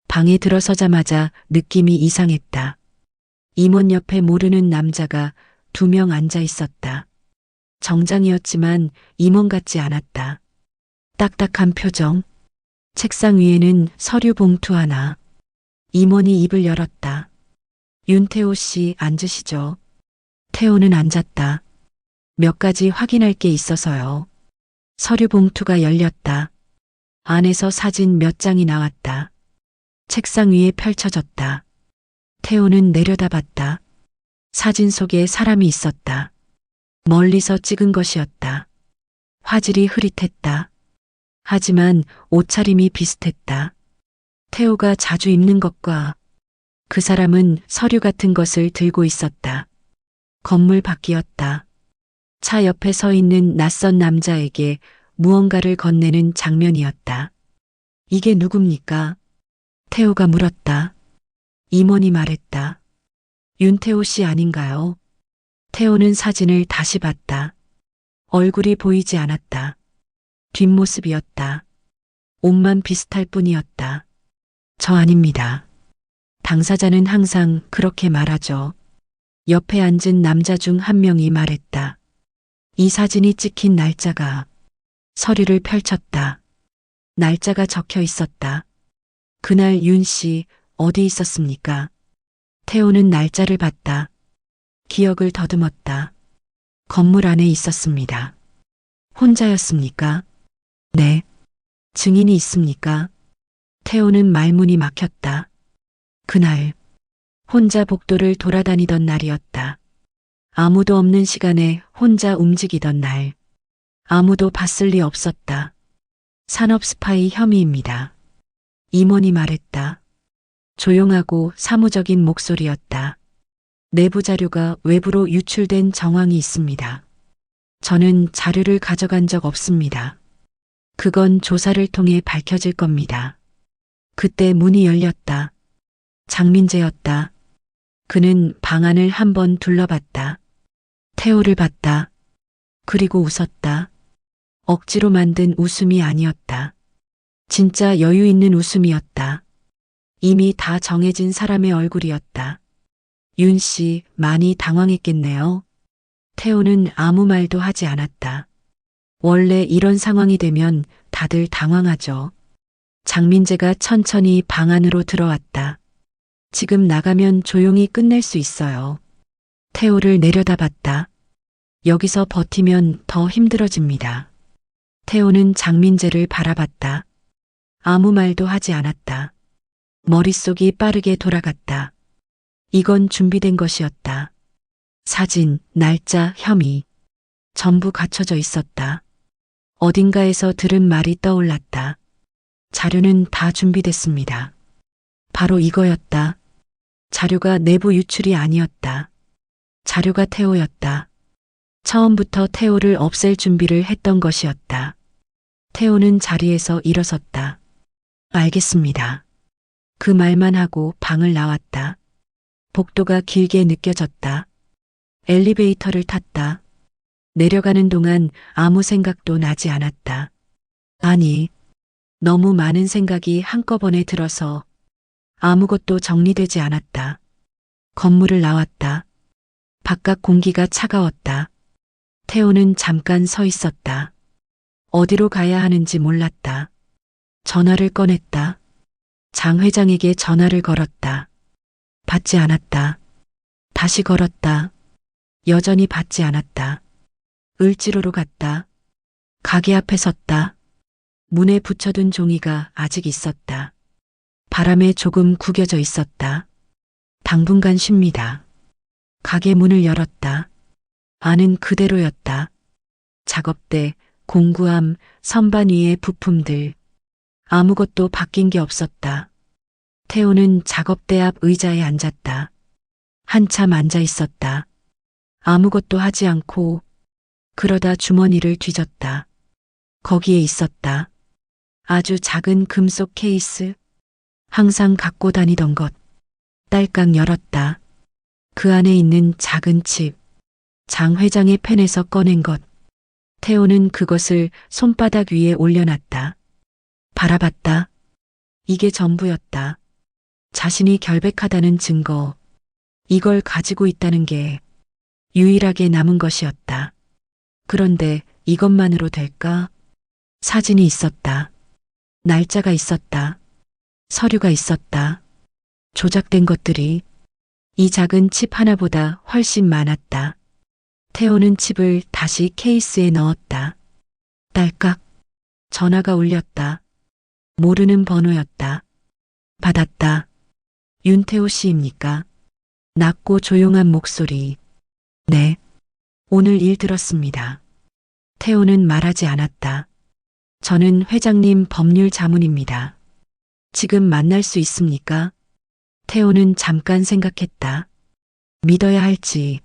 방에 들어서자마자 느낌이 이상했다. 임원 옆에 모르는 남자가 2명 앉아 있었다. 정장이었지만 임원 같지 않았다. 딱딱한 표정. 책상 위에는 서류 봉투 하나. 임원이 입을 열었다. 윤태호 씨 앉으시죠. 태호는 앉았다. 몇 가지 확인할 게 있어서요. 서류 봉투가 열렸다. 안에서 사진 몇 장이 나왔다. 책상 위에 펼쳐졌다. 태호는 내려다봤다. 사진 속에 사람이 있었다. 멀리서 찍은 것이었다. 화질이 흐릿했다. 하지만 옷차림이 비슷했다. 태호가 자주 입는 것과 그 사람은 서류 같은 것을 들고 있었다. 건물 밖이었다. 차 옆에 서 있는 낯선 남자에게 무언가를 건네는 장면이었다. 이게 누굽니까? 태호가 물었다. 임원이 말했다. 윤태호 씨 아닌가요? 태호는 사진을 다시 봤다. 얼굴이 보이지 않았다. 뒷모습이었다. 옷만 비슷할 뿐이었다. 저 아닙니다. 당사자는 항상 그렇게 말하죠. 옆에 앉은 남자 중 한 명이 말했다. 이 사진이 찍힌 날짜가. 서류를 펼쳤다. 날짜가 적혀 있었다. 그날 윤 씨 어디 있었습니까? 태호는 날짜를 봤다. 기억을 더듬었다. 건물 안에 있었습니다. 혼자였습니까? 네. 증인이 있습니까? 태호는 말문이 막혔다. 그날 혼자 복도를 돌아다니던 날이었다. 아무도 없는 시간에 혼자 움직이던 날. 아무도 봤을 리 없었다. 산업 스파이 혐의입니다. 임원이 말했다. 조용하고 사무적인 목소리였다. 내부 자료가 외부로 유출된 정황이 있습니다. 저는 자료를 가져간 적 없습니다. 그건 조사를 통해 밝혀질 겁니다. 그때 문이 열렸다. 장민재였다. 그는 방 안을 한번 둘러봤다. 태호를 봤다. 그리고 웃었다. 억지로 만든 웃음이 아니었다. 진짜 여유 있는 웃음이었다. 이미 다 정해진 사람의 얼굴이었다. 윤 씨 많이 당황했겠네요. 태호는 아무 말도 하지 않았다. 원래 이런 상황이 되면 다들 당황하죠. 장민재가 천천히 방 안으로 들어왔다. 지금 나가면 조용히 끝낼 수 있어요. 태호를 내려다봤다. 여기서 버티면 더 힘들어집니다. 태호는 장민재를 바라봤다. 아무 말도 하지 않았다. 머릿속이 빠르게 돌아갔다. 이건 준비된 것이었다. 사진, 날짜, 혐의. 전부 갖춰져 있었다. 어딘가에서 들은 말이 떠올랐다. 자료는 다 준비됐습니다. 바로 이거였다. 자료가 내부 유출이 아니었다. 자료가 태호였다. 처음부터 태호를 없앨 준비를 했던 것이었다. 태호는 자리에서 일어섰다. 알겠습니다. 그 말만 하고 방을 나왔다. 복도가 길게 느껴졌다. 엘리베이터를 탔다. 내려가는 동안 아무 생각도 나지 않았다. 아니, 너무 많은 생각이 한꺼번에 들어서 아무것도 정리되지 않았다. 건물을 나왔다. 바깥 공기가 차가웠다. 태호는 잠깐 서 있었다. 어디로 가야 하는지 몰랐다. 전화를 꺼냈다. 장 회장에게 전화를 걸었다. 받지 않았다. 다시 걸었다. 여전히 받지 않았다. 을지로로 갔다. 가게 앞에 섰다. 문에 붙여둔 종이가 아직 있었다. 바람에 조금 구겨져 있었다. 당분간 쉽니다. 가게 문을 열었다. 안은 그대로였다. 작업대, 공구함, 선반 위의 부품들. 아무것도 바뀐 게 없었다. 태호는 작업대 앞 의자에 앉았다. 한참 앉아 있었다. 아무것도 하지 않고 그러다 주머니를 뒤졌다. 거기에 있었다. 아주 작은 금속 케이스. 항상 갖고 다니던 것. 딸깍 열었다. 그 안에 있는 작은 칩. 장 회장의 펜에서 꺼낸 것. 태호는 그것을 손바닥 위에 올려놨다. 바라봤다. 이게 전부였다. 자신이 결백하다는 증거. 이걸 가지고 있다는 게 유일하게 남은 것이었다. 그런데 이것만으로 될까? 사진이 있었다. 날짜가 있었다. 서류가 있었다. 조작된 것들이 이 작은 칩 하나보다 훨씬 많았다. 태호는 칩을 다시 케이스에 넣었다. 딸깍. 전화가 울렸다. 모르는 번호였다. 받았다. 윤태호 씨입니까? 낮고 조용한 목소리. 네. 오늘 일 들었습니다. 태호는 말하지 않았다. 저는 회장님 법률 자문입니다. 지금 만날 수 있습니까? 태호는 잠깐 생각했다. 믿어야 할지.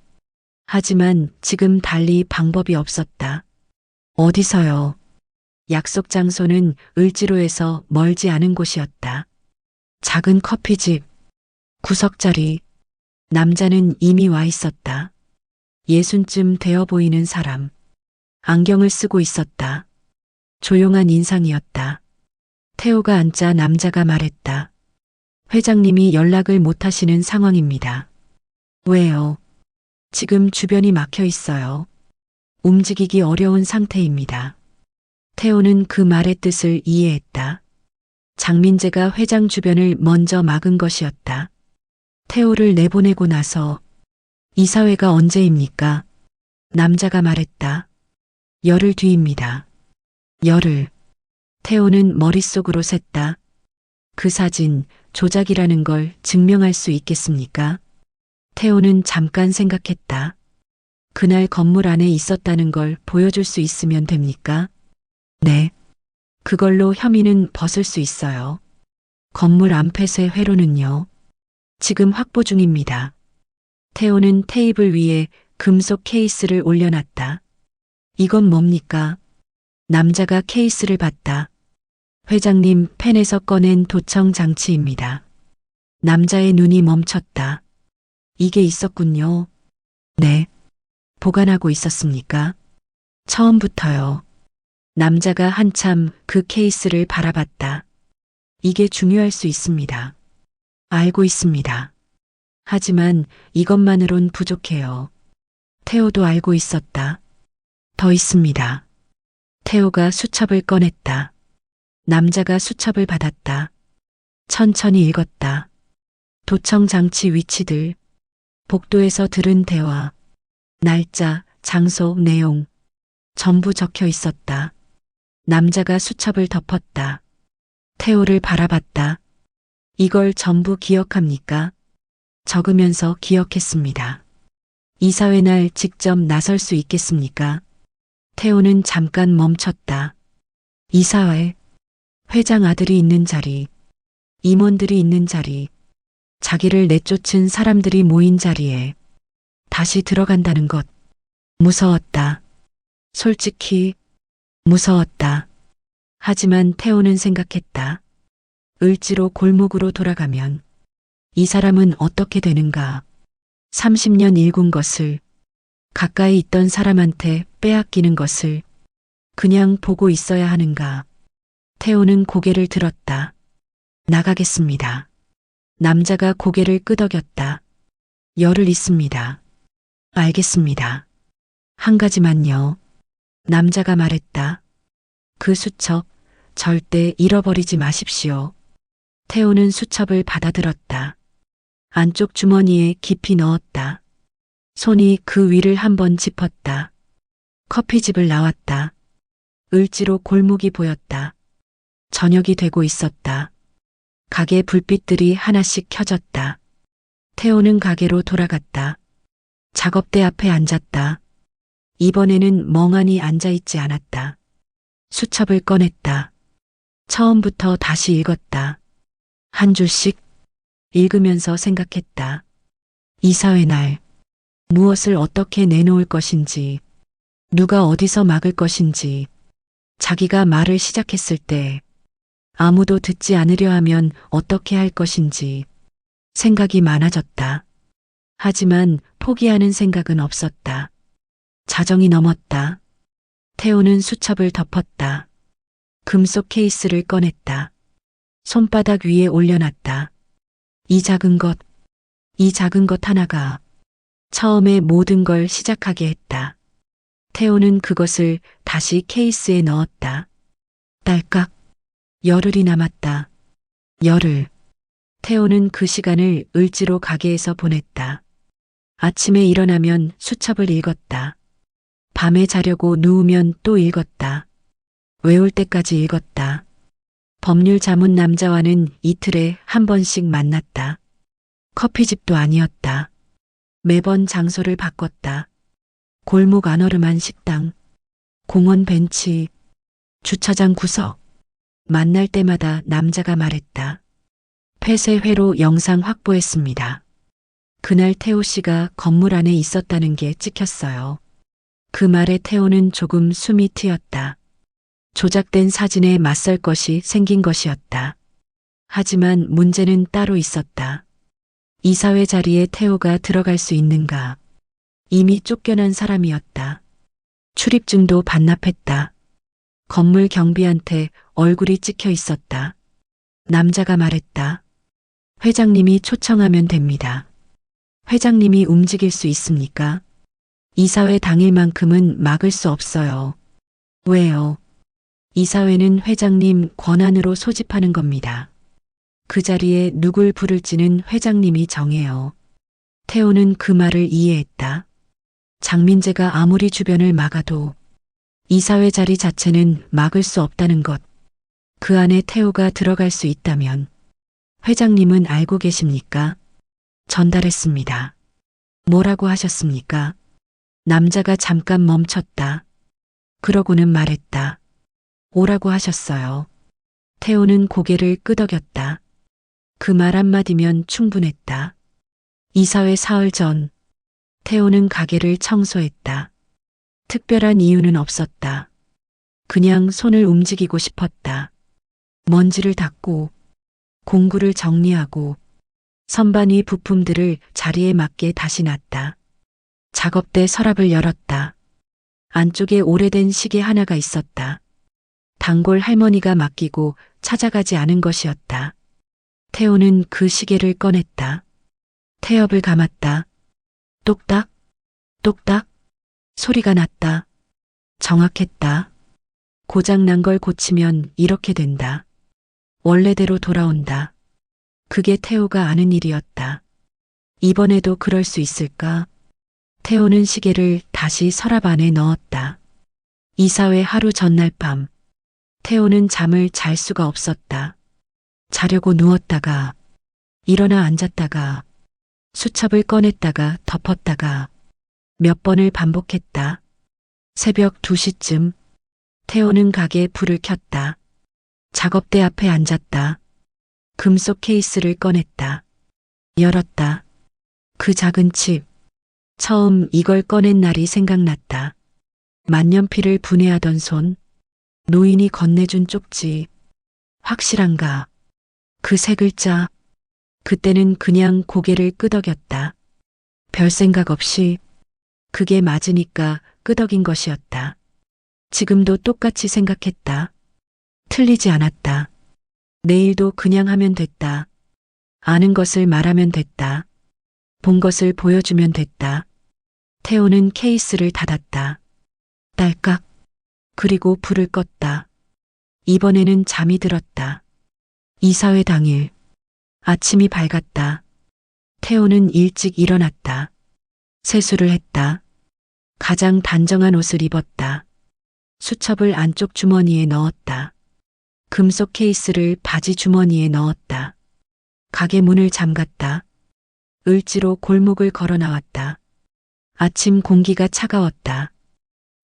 하지만 지금 달리 방법이 없었다. 어디서요? 약속 장소는 을지로에서 멀지 않은 곳이었다. 작은 커피집, 구석자리. 남자는 이미 와 있었다. 예순쯤 되어 보이는 사람. 안경을 쓰고 있었다. 조용한 인상이었다. 태호가 앉자 남자가 말했다. 회장님이 연락을 못 하시는 상황입니다. 왜요? 지금 주변이 막혀 있어요. 움직이기 어려운 상태입니다. 태호는 그 말의 뜻을 이해했다. 장민재가 회장 주변을 먼저 막은 것이었다. 태호를 내보내고 나서 이사회가 언제입니까? 남자가 말했다. 열흘 뒤입니다. 열흘. 태호는 머릿속으로 셌다. 그 사진 조작이라는 걸 증명할 수 있겠습니까? 태호는 잠깐 생각했다. 그날 건물 안에 있었다는 걸 보여줄 수 있으면 됩니까? 네. 그걸로 혐의는 벗을 수 있어요. 건물 안팎의 회로는요. 지금 확보 중입니다. 태호는 테이블 위에 금속 케이스를 올려놨다. 이건 뭡니까? 남자가 케이스를 봤다. 회장님 펜에서 꺼낸 도청 장치입니다. 남자의 눈이 멈췄다. 이게 있었군요. 네. 보관하고 있었습니까? 처음부터요. 남자가 한참 그 케이스를 바라봤다. 이게 중요할 수 있습니다. 알고 있습니다. 하지만 이것만으론 부족해요. 태호도 알고 있었다. 더 있습니다. 태호가 수첩을 꺼냈다. 남자가 수첩을 받았다. 천천히 읽었다. 도청 장치 위치들, 복도에서 들은 대화, 날짜, 장소, 내용, 전부 적혀 있었다. 남자가 수첩을 덮었다. 태호를 바라봤다. 이걸 전부 기억합니까? 적으면서 기억했습니다. 이사회 날 직접 나설 수 있겠습니까? 태호는 잠깐 멈췄다. 이사회, 회장 아들이 있는 자리, 임원들이 있는 자리, 자기를 내쫓은 사람들이 모인 자리에 다시 들어간다는 것. 무서웠다. 솔직히 무서웠다. 하지만 태호는 생각했다. 을지로 골목으로 돌아가면 이 사람은 어떻게 되는가? 30년 일군 것을, 가까이 있던 사람한테 빼앗기는 것을 그냥 보고 있어야 하는가? 태호는 고개를 들었다. 나가겠습니다. 남자가 고개를 끄덕였다. 열흘 있습니다. 알겠습니다. 한 가지만요. 남자가 말했다. 그 수첩 절대 잃어버리지 마십시오. 태호는 수첩을 받아들었다. 안쪽 주머니에 깊이 넣었다. 손이 그 위를 한번 짚었다. 커피집을 나왔다. 을지로 골목이 보였다. 저녁이 되고 있었다. 가게 불빛들이 하나씩 켜졌다. 태호는 가게로 돌아갔다. 작업대 앞에 앉았다. 이번에는 멍하니 앉아있지 않았다. 수첩을 꺼냈다. 처음부터 다시 읽었다. 한 줄씩 읽으면서 생각했다. 이사회 날, 무엇을 어떻게 내놓을 것인지, 누가 어디서 막을 것인지, 자기가 말을 시작했을 때 아무도 듣지 않으려 하면 어떻게 할 것인지 생각이 많아졌다. 하지만 포기하는 생각은 없었다. 자정이 넘었다. 태호는 수첩을 덮었다. 금속 케이스를 꺼냈다. 손바닥 위에 올려놨다. 이 작은 것 하나가 처음에 모든 걸 시작하게 했다. 태호는 그것을 다시 케이스에 넣었다. 딸깍. 열흘이 남았다. 열흘. 태호는 그 시간을 을지로 가게에서 보냈다. 아침에 일어나면 수첩을 읽었다. 밤에 자려고 누우면 또 읽었다. 외울 때까지 읽었다. 법률 자문 남자와는 이틀에 한 번씩 만났다. 커피집도 아니었다. 매번 장소를 바꿨다. 골목 안어름한 식당, 공원 벤치, 주차장 구석. 만날 때마다 남자가 말했다. 폐쇄회로 영상 확보했습니다. 그날 태호 씨가 건물 안에 있었다는 게 찍혔어요. 그 말에 태호는 조금 숨이 트였다. 조작된 사진에 맞설 것이 생긴 것이었다. 하지만 문제는 따로 있었다. 이사회 자리에 태호가 들어갈 수 있는가? 이미 쫓겨난 사람이었다. 출입증도 반납했다. 건물 경비한테 얼굴이 찍혀 있었다. 남자가 말했다. 회장님이 초청하면 됩니다. 회장님이 움직일 수 있습니까? 이사회 당일만큼은 막을 수 없어요. 왜요? 이사회는 회장님 권한으로 소집하는 겁니다. 그 자리에 누굴 부를지는 회장님이 정해요. 태호는 그 말을 이해했다. 장민재가 아무리 주변을 막아도 이사회 자리 자체는 막을 수 없다는 것. 그 안에 태호가 들어갈 수 있다면 회장님은 알고 계십니까? 전달했습니다. 뭐라고 하셨습니까? 남자가 잠깐 멈췄다. 그러고는 말했다. 오라고 하셨어요. 태호는 고개를 끄덕였다. 그 말 한마디면 충분했다. 이사회 사흘 전 태호는 가게를 청소했다. 특별한 이유는 없었다. 그냥 손을 움직이고 싶었다. 먼지를 닦고 공구를 정리하고 선반 위 부품들을 자리에 맞게 다시 놨다. 작업대 서랍을 열었다. 안쪽에 오래된 시계 하나가 있었다. 단골 할머니가 맡기고 찾아가지 않은 것이었다. 태호는 그 시계를 꺼냈다. 태엽을 감았다. 똑딱, 똑딱 소리가 났다. 정확했다. 고장난 걸 고치면 이렇게 된다. 원래대로 돌아온다. 그게 태호가 아는 일이었다. 이번에도 그럴 수 있을까? 태호는 시계를 다시 서랍 안에 넣었다. 이사회 하루 전날 밤, 태호는 잠을 잘 수가 없었다. 자려고 누웠다가, 일어나 앉았다가, 수첩을 꺼냈다가 덮었다가, 몇 번을 반복했다. 새벽 2시쯤, 태호는 가게에 불을 켰다. 작업대 앞에 앉았다. 금속 케이스를 꺼냈다. 열었다. 그 작은 칩. 처음 이걸 꺼낸 날이 생각났다. 만년필을 분해하던 손. 노인이 건네준 쪽지. 확실한가? 그 세 글자. 그때는 그냥 고개를 끄덕였다. 별 생각 없이 그게 맞으니까 끄덕인 것이었다. 지금도 똑같이 생각했다. 틀리지 않았다. 내일도 그냥 하면 됐다. 아는 것을 말하면 됐다. 본 것을 보여주면 됐다. 태호는 케이스를 닫았다. 딸깍. 그리고 불을 껐다. 이번에는 잠이 들었다. 이사회 당일. 아침이 밝았다. 태호는 일찍 일어났다. 세수를 했다. 가장 단정한 옷을 입었다. 수첩을 안쪽 주머니에 넣었다. 금속 케이스를 바지 주머니에 넣었다. 가게 문을 잠갔다. 을지로 골목을 걸어 나왔다. 아침 공기가 차가웠다.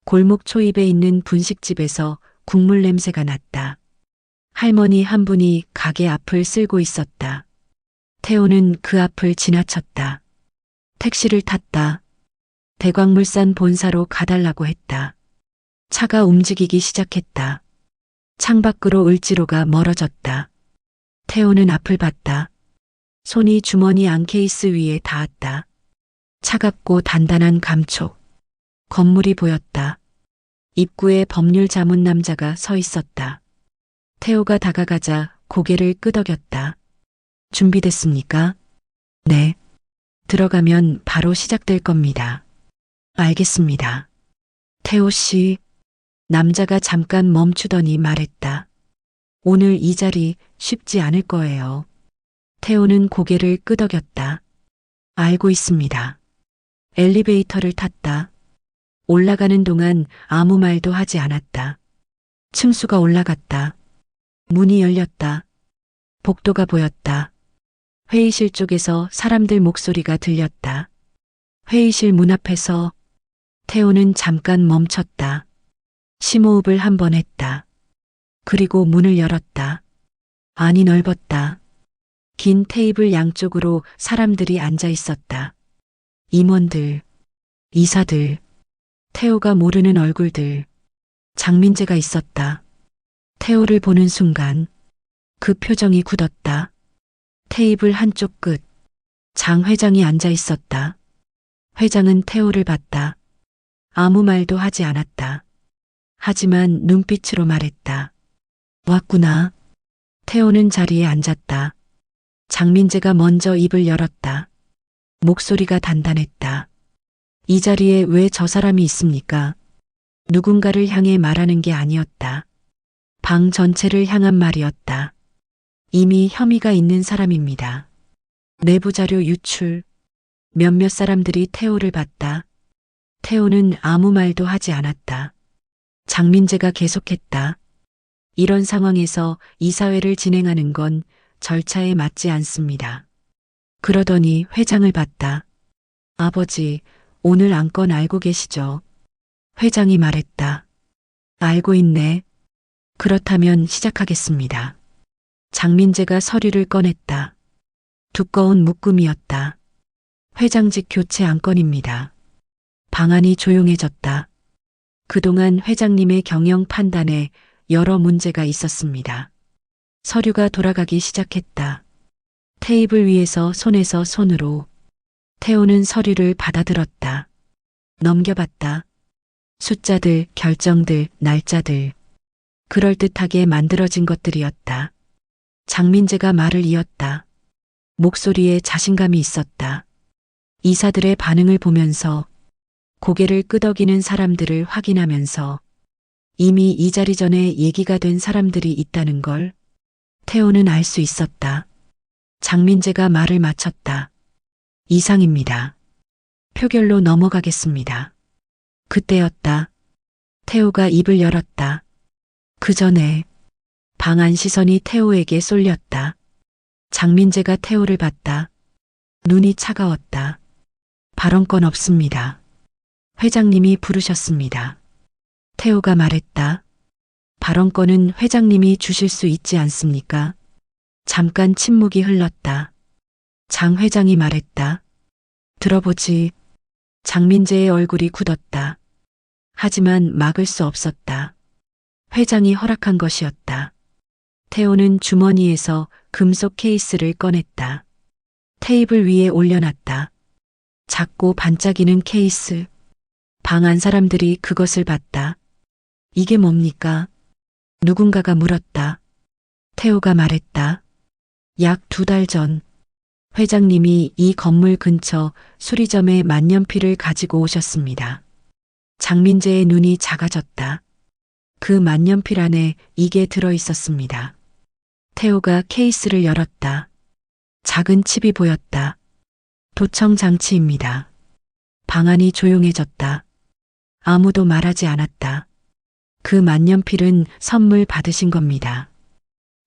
골목 초입에 있는 분식집에서 국물 냄새가 났다. 할머니 한 분이 가게 앞을 쓸고 있었다. 태호는 그 앞을 지나쳤다. 택시를 탔다. 대광물산 본사로 가달라고 했다. 차가 움직이기 시작했다. 창밖으로 을지로가 멀어졌다. 태호는 앞을 봤다. 손이 주머니 안 케이스 위에 닿았다. 차갑고 단단한 감촉. 건물이 보였다. 입구에 법률 자문 남자가 서 있었다. 태호가 다가가자 고개를 끄덕였다. 준비됐습니까? 네. 들어가면 바로 시작될 겁니다. 알겠습니다. 태호 씨. 남자가 잠깐 멈추더니 말했다. 오늘 이 자리 쉽지 않을 거예요. 태호는 고개를 끄덕였다. 알고 있습니다. 엘리베이터를 탔다. 올라가는 동안 아무 말도 하지 않았다. 층수가 올라갔다. 문이 열렸다. 복도가 보였다. 회의실 쪽에서 사람들 목소리가 들렸다. 회의실 문 앞에서 태호는 잠깐 멈췄다. 심호흡을 한 번 했다. 그리고 문을 열었다. 안이 넓었다. 긴 테이블 양쪽으로 사람들이 앉아 있었다. 임원들, 이사들, 태호가 모르는 얼굴들, 장민재가 있었다. 태호를 보는 순간 그 표정이 굳었다. 테이블 한쪽 끝, 장 회장이 앉아 있었다. 회장은 태호를 봤다. 아무 말도 하지 않았다. 하지만 눈빛으로 말했다. 왔구나. 태호는 자리에 앉았다. 장민재가 먼저 입을 열었다. 목소리가 단단했다. 이 자리에 왜 저 사람이 있습니까? 누군가를 향해 말하는 게 아니었다. 방 전체를 향한 말이었다. 이미 혐의가 있는 사람입니다. 내부 자료 유출. 몇몇 사람들이 태호를 봤다. 태호는 아무 말도 하지 않았다. 장민재가 계속했다. 이런 상황에서 이사회를 진행하는 건 절차에 맞지 않습니다. 그러더니 회장을 봤다. 아버지, 오늘 안건 알고 계시죠? 회장이 말했다. 알고 있네. 그렇다면 시작하겠습니다. 장민재가 서류를 꺼냈다. 두꺼운 묶음이었다. 회장직 교체 안건입니다. 방안이 조용해졌다. 그동안 회장님의 경영 판단에 여러 문제가 있었습니다. 서류가 돌아가기 시작했다. 테이블 위에서 손에서 손으로 태호는 서류를 받아들었다. 넘겨봤다. 숫자들, 결정들, 날짜들. 그럴듯하게 만들어진 것들이었다. 장민재가 말을 이었다. 목소리에 자신감이 있었다. 이사들의 반응을 보면서 고개를 끄덕이는 사람들을 확인하면서 이미 이 자리 전에 얘기가 된 사람들이 있다는 걸 태호는 알 수 있었다. 장민재가 말을 마쳤다. 이상입니다. 표결로 넘어가겠습니다. 그때였다. 태호가 입을 열었다. 그 전에 방안 시선이 태호에게 쏠렸다. 장민재가 태호를 봤다. 눈이 차가웠다. 발언권 없습니다. 회장님이 부르셨습니다. 태호가 말했다. 발언권은 회장님이 주실 수 있지 않습니까? 잠깐 침묵이 흘렀다. 장 회장이 말했다. 들어보지. 장민재의 얼굴이 굳었다. 하지만 막을 수 없었다. 회장이 허락한 것이었다. 태호는 주머니에서 금속 케이스를 꺼냈다. 테이블 위에 올려놨다. 작고 반짝이는 케이스. 방 안 사람들이 그것을 봤다. 이게 뭡니까? 누군가가 물었다. 태호가 말했다. 약 2달 전 회장님이 이 건물 근처 수리점에 만년필을 가지고 오셨습니다. 장민재의 눈이 작아졌다. 그 만년필 안에 이게 들어 있었습니다. 태호가 케이스를 열었다. 작은 칩이 보였다. 도청 장치입니다. 방안이 조용해졌다. 아무도 말하지 않았다. 그 만년필은 선물 받으신 겁니다.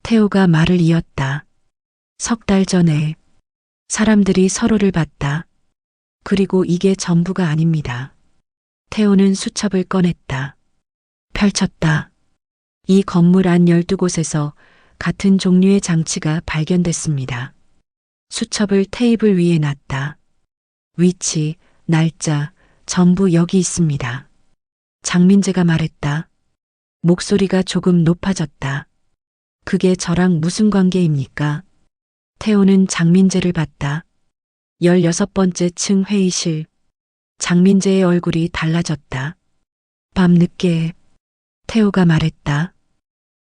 태호가 말을 이었다. 3달 전에 사람들이 서로를 봤다. 그리고 이게 전부가 아닙니다. 태호는 수첩을 꺼냈다. 펼쳤다. 이 건물 안 12곳에서 같은 종류의 장치가 발견됐습니다. 수첩을 테이블 위에 놨다. 위치, 날짜, 전부 여기 있습니다. 장민재가 말했다. 목소리가 조금 높아졌다. 그게 저랑 무슨 관계입니까? 태호는 장민재를 봤다. 16번째 층 회의실. 장민재의 얼굴이 달라졌다. 밤늦게 태호가 말했다.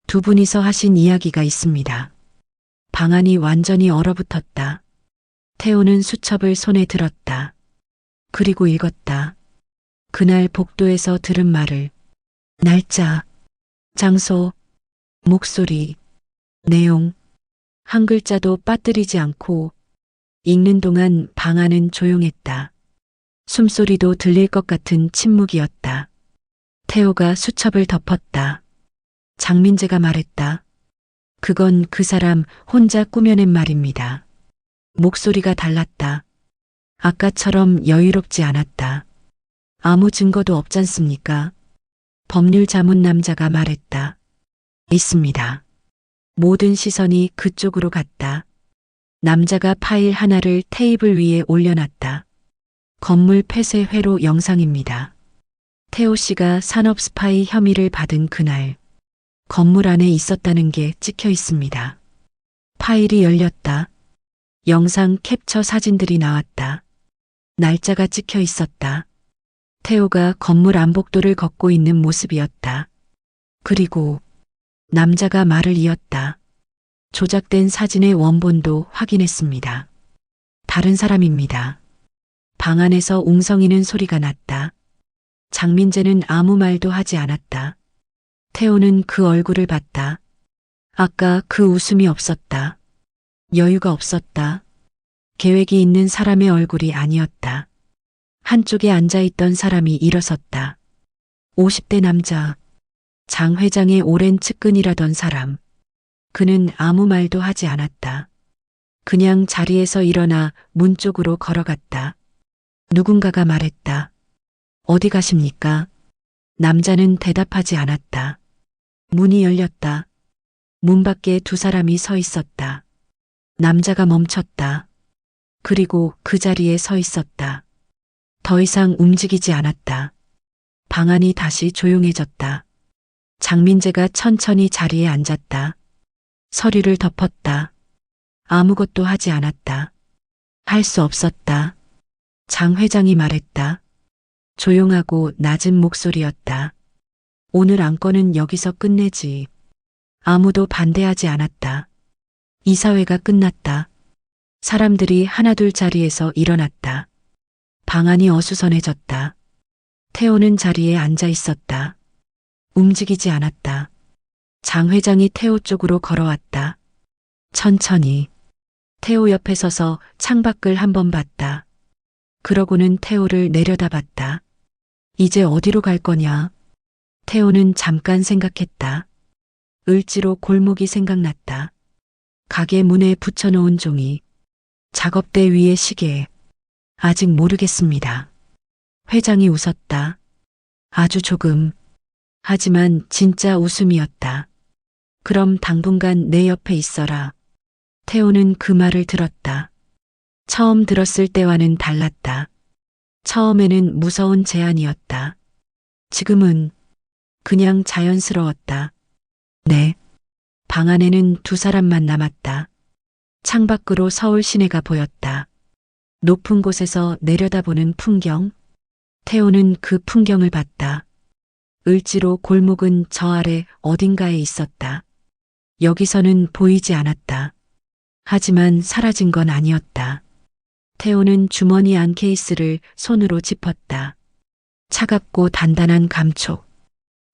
두 분이서 하신 이야기가 있습니다. 방안이 완전히 얼어붙었다. 태호는 수첩을 손에 들었다. 그리고 읽었다. 그날 복도에서 들은 말을. 날짜, 장소, 목소리, 내용. 한 글자도 빠뜨리지 않고 읽는 동안 방 안은 조용했다. 숨소리도 들릴 것 같은 침묵이었다. 태호가 수첩을 덮었다. 장민재가 말했다. 그건 그 사람 혼자 꾸며낸 말입니다. 목소리가 달랐다. 아까처럼 여유롭지 않았다. 아무 증거도 없잖습니까? 법률 자문 남자가 말했다. 있습니다. 모든 시선이 그쪽으로 갔다. 남자가 파일 하나를 테이블 위에 올려놨다. 건물 폐쇄 회로 영상입니다. 태호 씨가 산업 스파이 혐의를 받은 그날 건물 안에 있었다는 게 찍혀 있습니다. 파일이 열렸다. 영상 캡처 사진들이 나왔다. 날짜가 찍혀 있었다. 태호가 건물 안복도를 걷고 있는 모습이었다. 그리고 남자가 말을 이었다. 조작된 사진의 원본도 확인했습니다. 다른 사람입니다. 방 안에서 웅성이는 소리가 났다. 장민재는 아무 말도 하지 않았다. 태호는 그 얼굴을 봤다. 아까 그 웃음이 없었다. 여유가 없었다. 계획이 있는 사람의 얼굴이 아니었다. 한쪽에 앉아있던 사람이 일어섰다. 50대 남자. 장 회장의 오랜 측근이라던 사람. 그는 아무 말도 하지 않았다. 그냥 자리에서 일어나 문 쪽으로 걸어갔다. 누군가가 말했다. 어디 가십니까? 남자는 대답하지 않았다. 문이 열렸다. 문 밖에 두 사람이 서 있었다. 남자가 멈췄다. 그리고 그 자리에 서 있었다. 더 이상 움직이지 않았다. 방 안이 다시 조용해졌다. 장민재가 천천히 자리에 앉았다. 서류를 덮었다. 아무것도 하지 않았다. 할 수 없었다. 장 회장이 말했다. 조용하고 낮은 목소리였다. 오늘 안건은 여기서 끝내지. 아무도 반대하지 않았다. 이사회가 끝났다. 사람들이 하나둘 자리에서 일어났다. 방 안이 어수선해졌다. 태호는 자리에 앉아 있었다. 움직이지 않았다. 장 회장이 태호 쪽으로 걸어왔다. 천천히. 태호 옆에 서서 창밖을 한번 봤다. 그러고는 태호를 내려다봤다. 이제 어디로 갈 거냐? 태호는 잠깐 생각했다. 을지로 골목이 생각났다. 가게 문에 붙여놓은 종이. 작업대 위에 시계. 아직 모르겠습니다. 회장이 웃었다. 아주 조금. 하지만 진짜 웃음이었다. 그럼 당분간 내 옆에 있어라. 태호는 그 말을 들었다. 처음 들었을 때와는 달랐다. 처음에는 무서운 제안이었다. 지금은 그냥 자연스러웠다. 네. 방 안에는 두 사람만 남았다. 창밖으로 서울 시내가 보였다. 높은 곳에서 내려다보는 풍경. 태호는 그 풍경을 봤다. 을지로 골목은 저 아래 어딘가에 있었다. 여기서는 보이지 않았다. 하지만 사라진 건 아니었다. 태호는 주머니 안 케이스를 손으로 짚었다. 차갑고 단단한 감촉.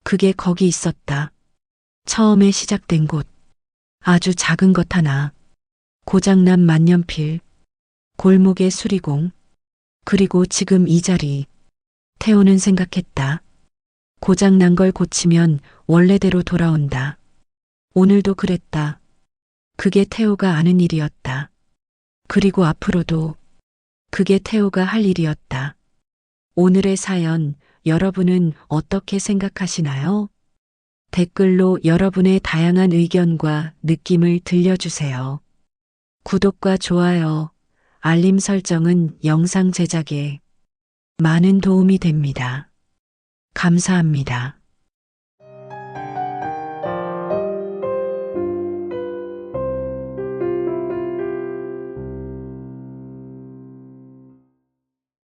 그게 거기 있었다. 처음에 시작된 곳. 아주 작은 것 하나. 고장난 만년필. 골목의 수리공. 그리고 지금 이 자리. 태호는 생각했다. 고장난 걸 고치면 원래대로 돌아온다. 오늘도 그랬다. 그게 태호가 아는 일이었다. 그리고 앞으로도 그게 태호가 할 일이었다. 오늘의 사연 여러분은 어떻게 생각하시나요? 댓글로 여러분의 다양한 의견과 느낌을 들려주세요. 구독과 좋아요, 알림 설정은 영상 제작에 많은 도움이 됩니다. 감사합니다.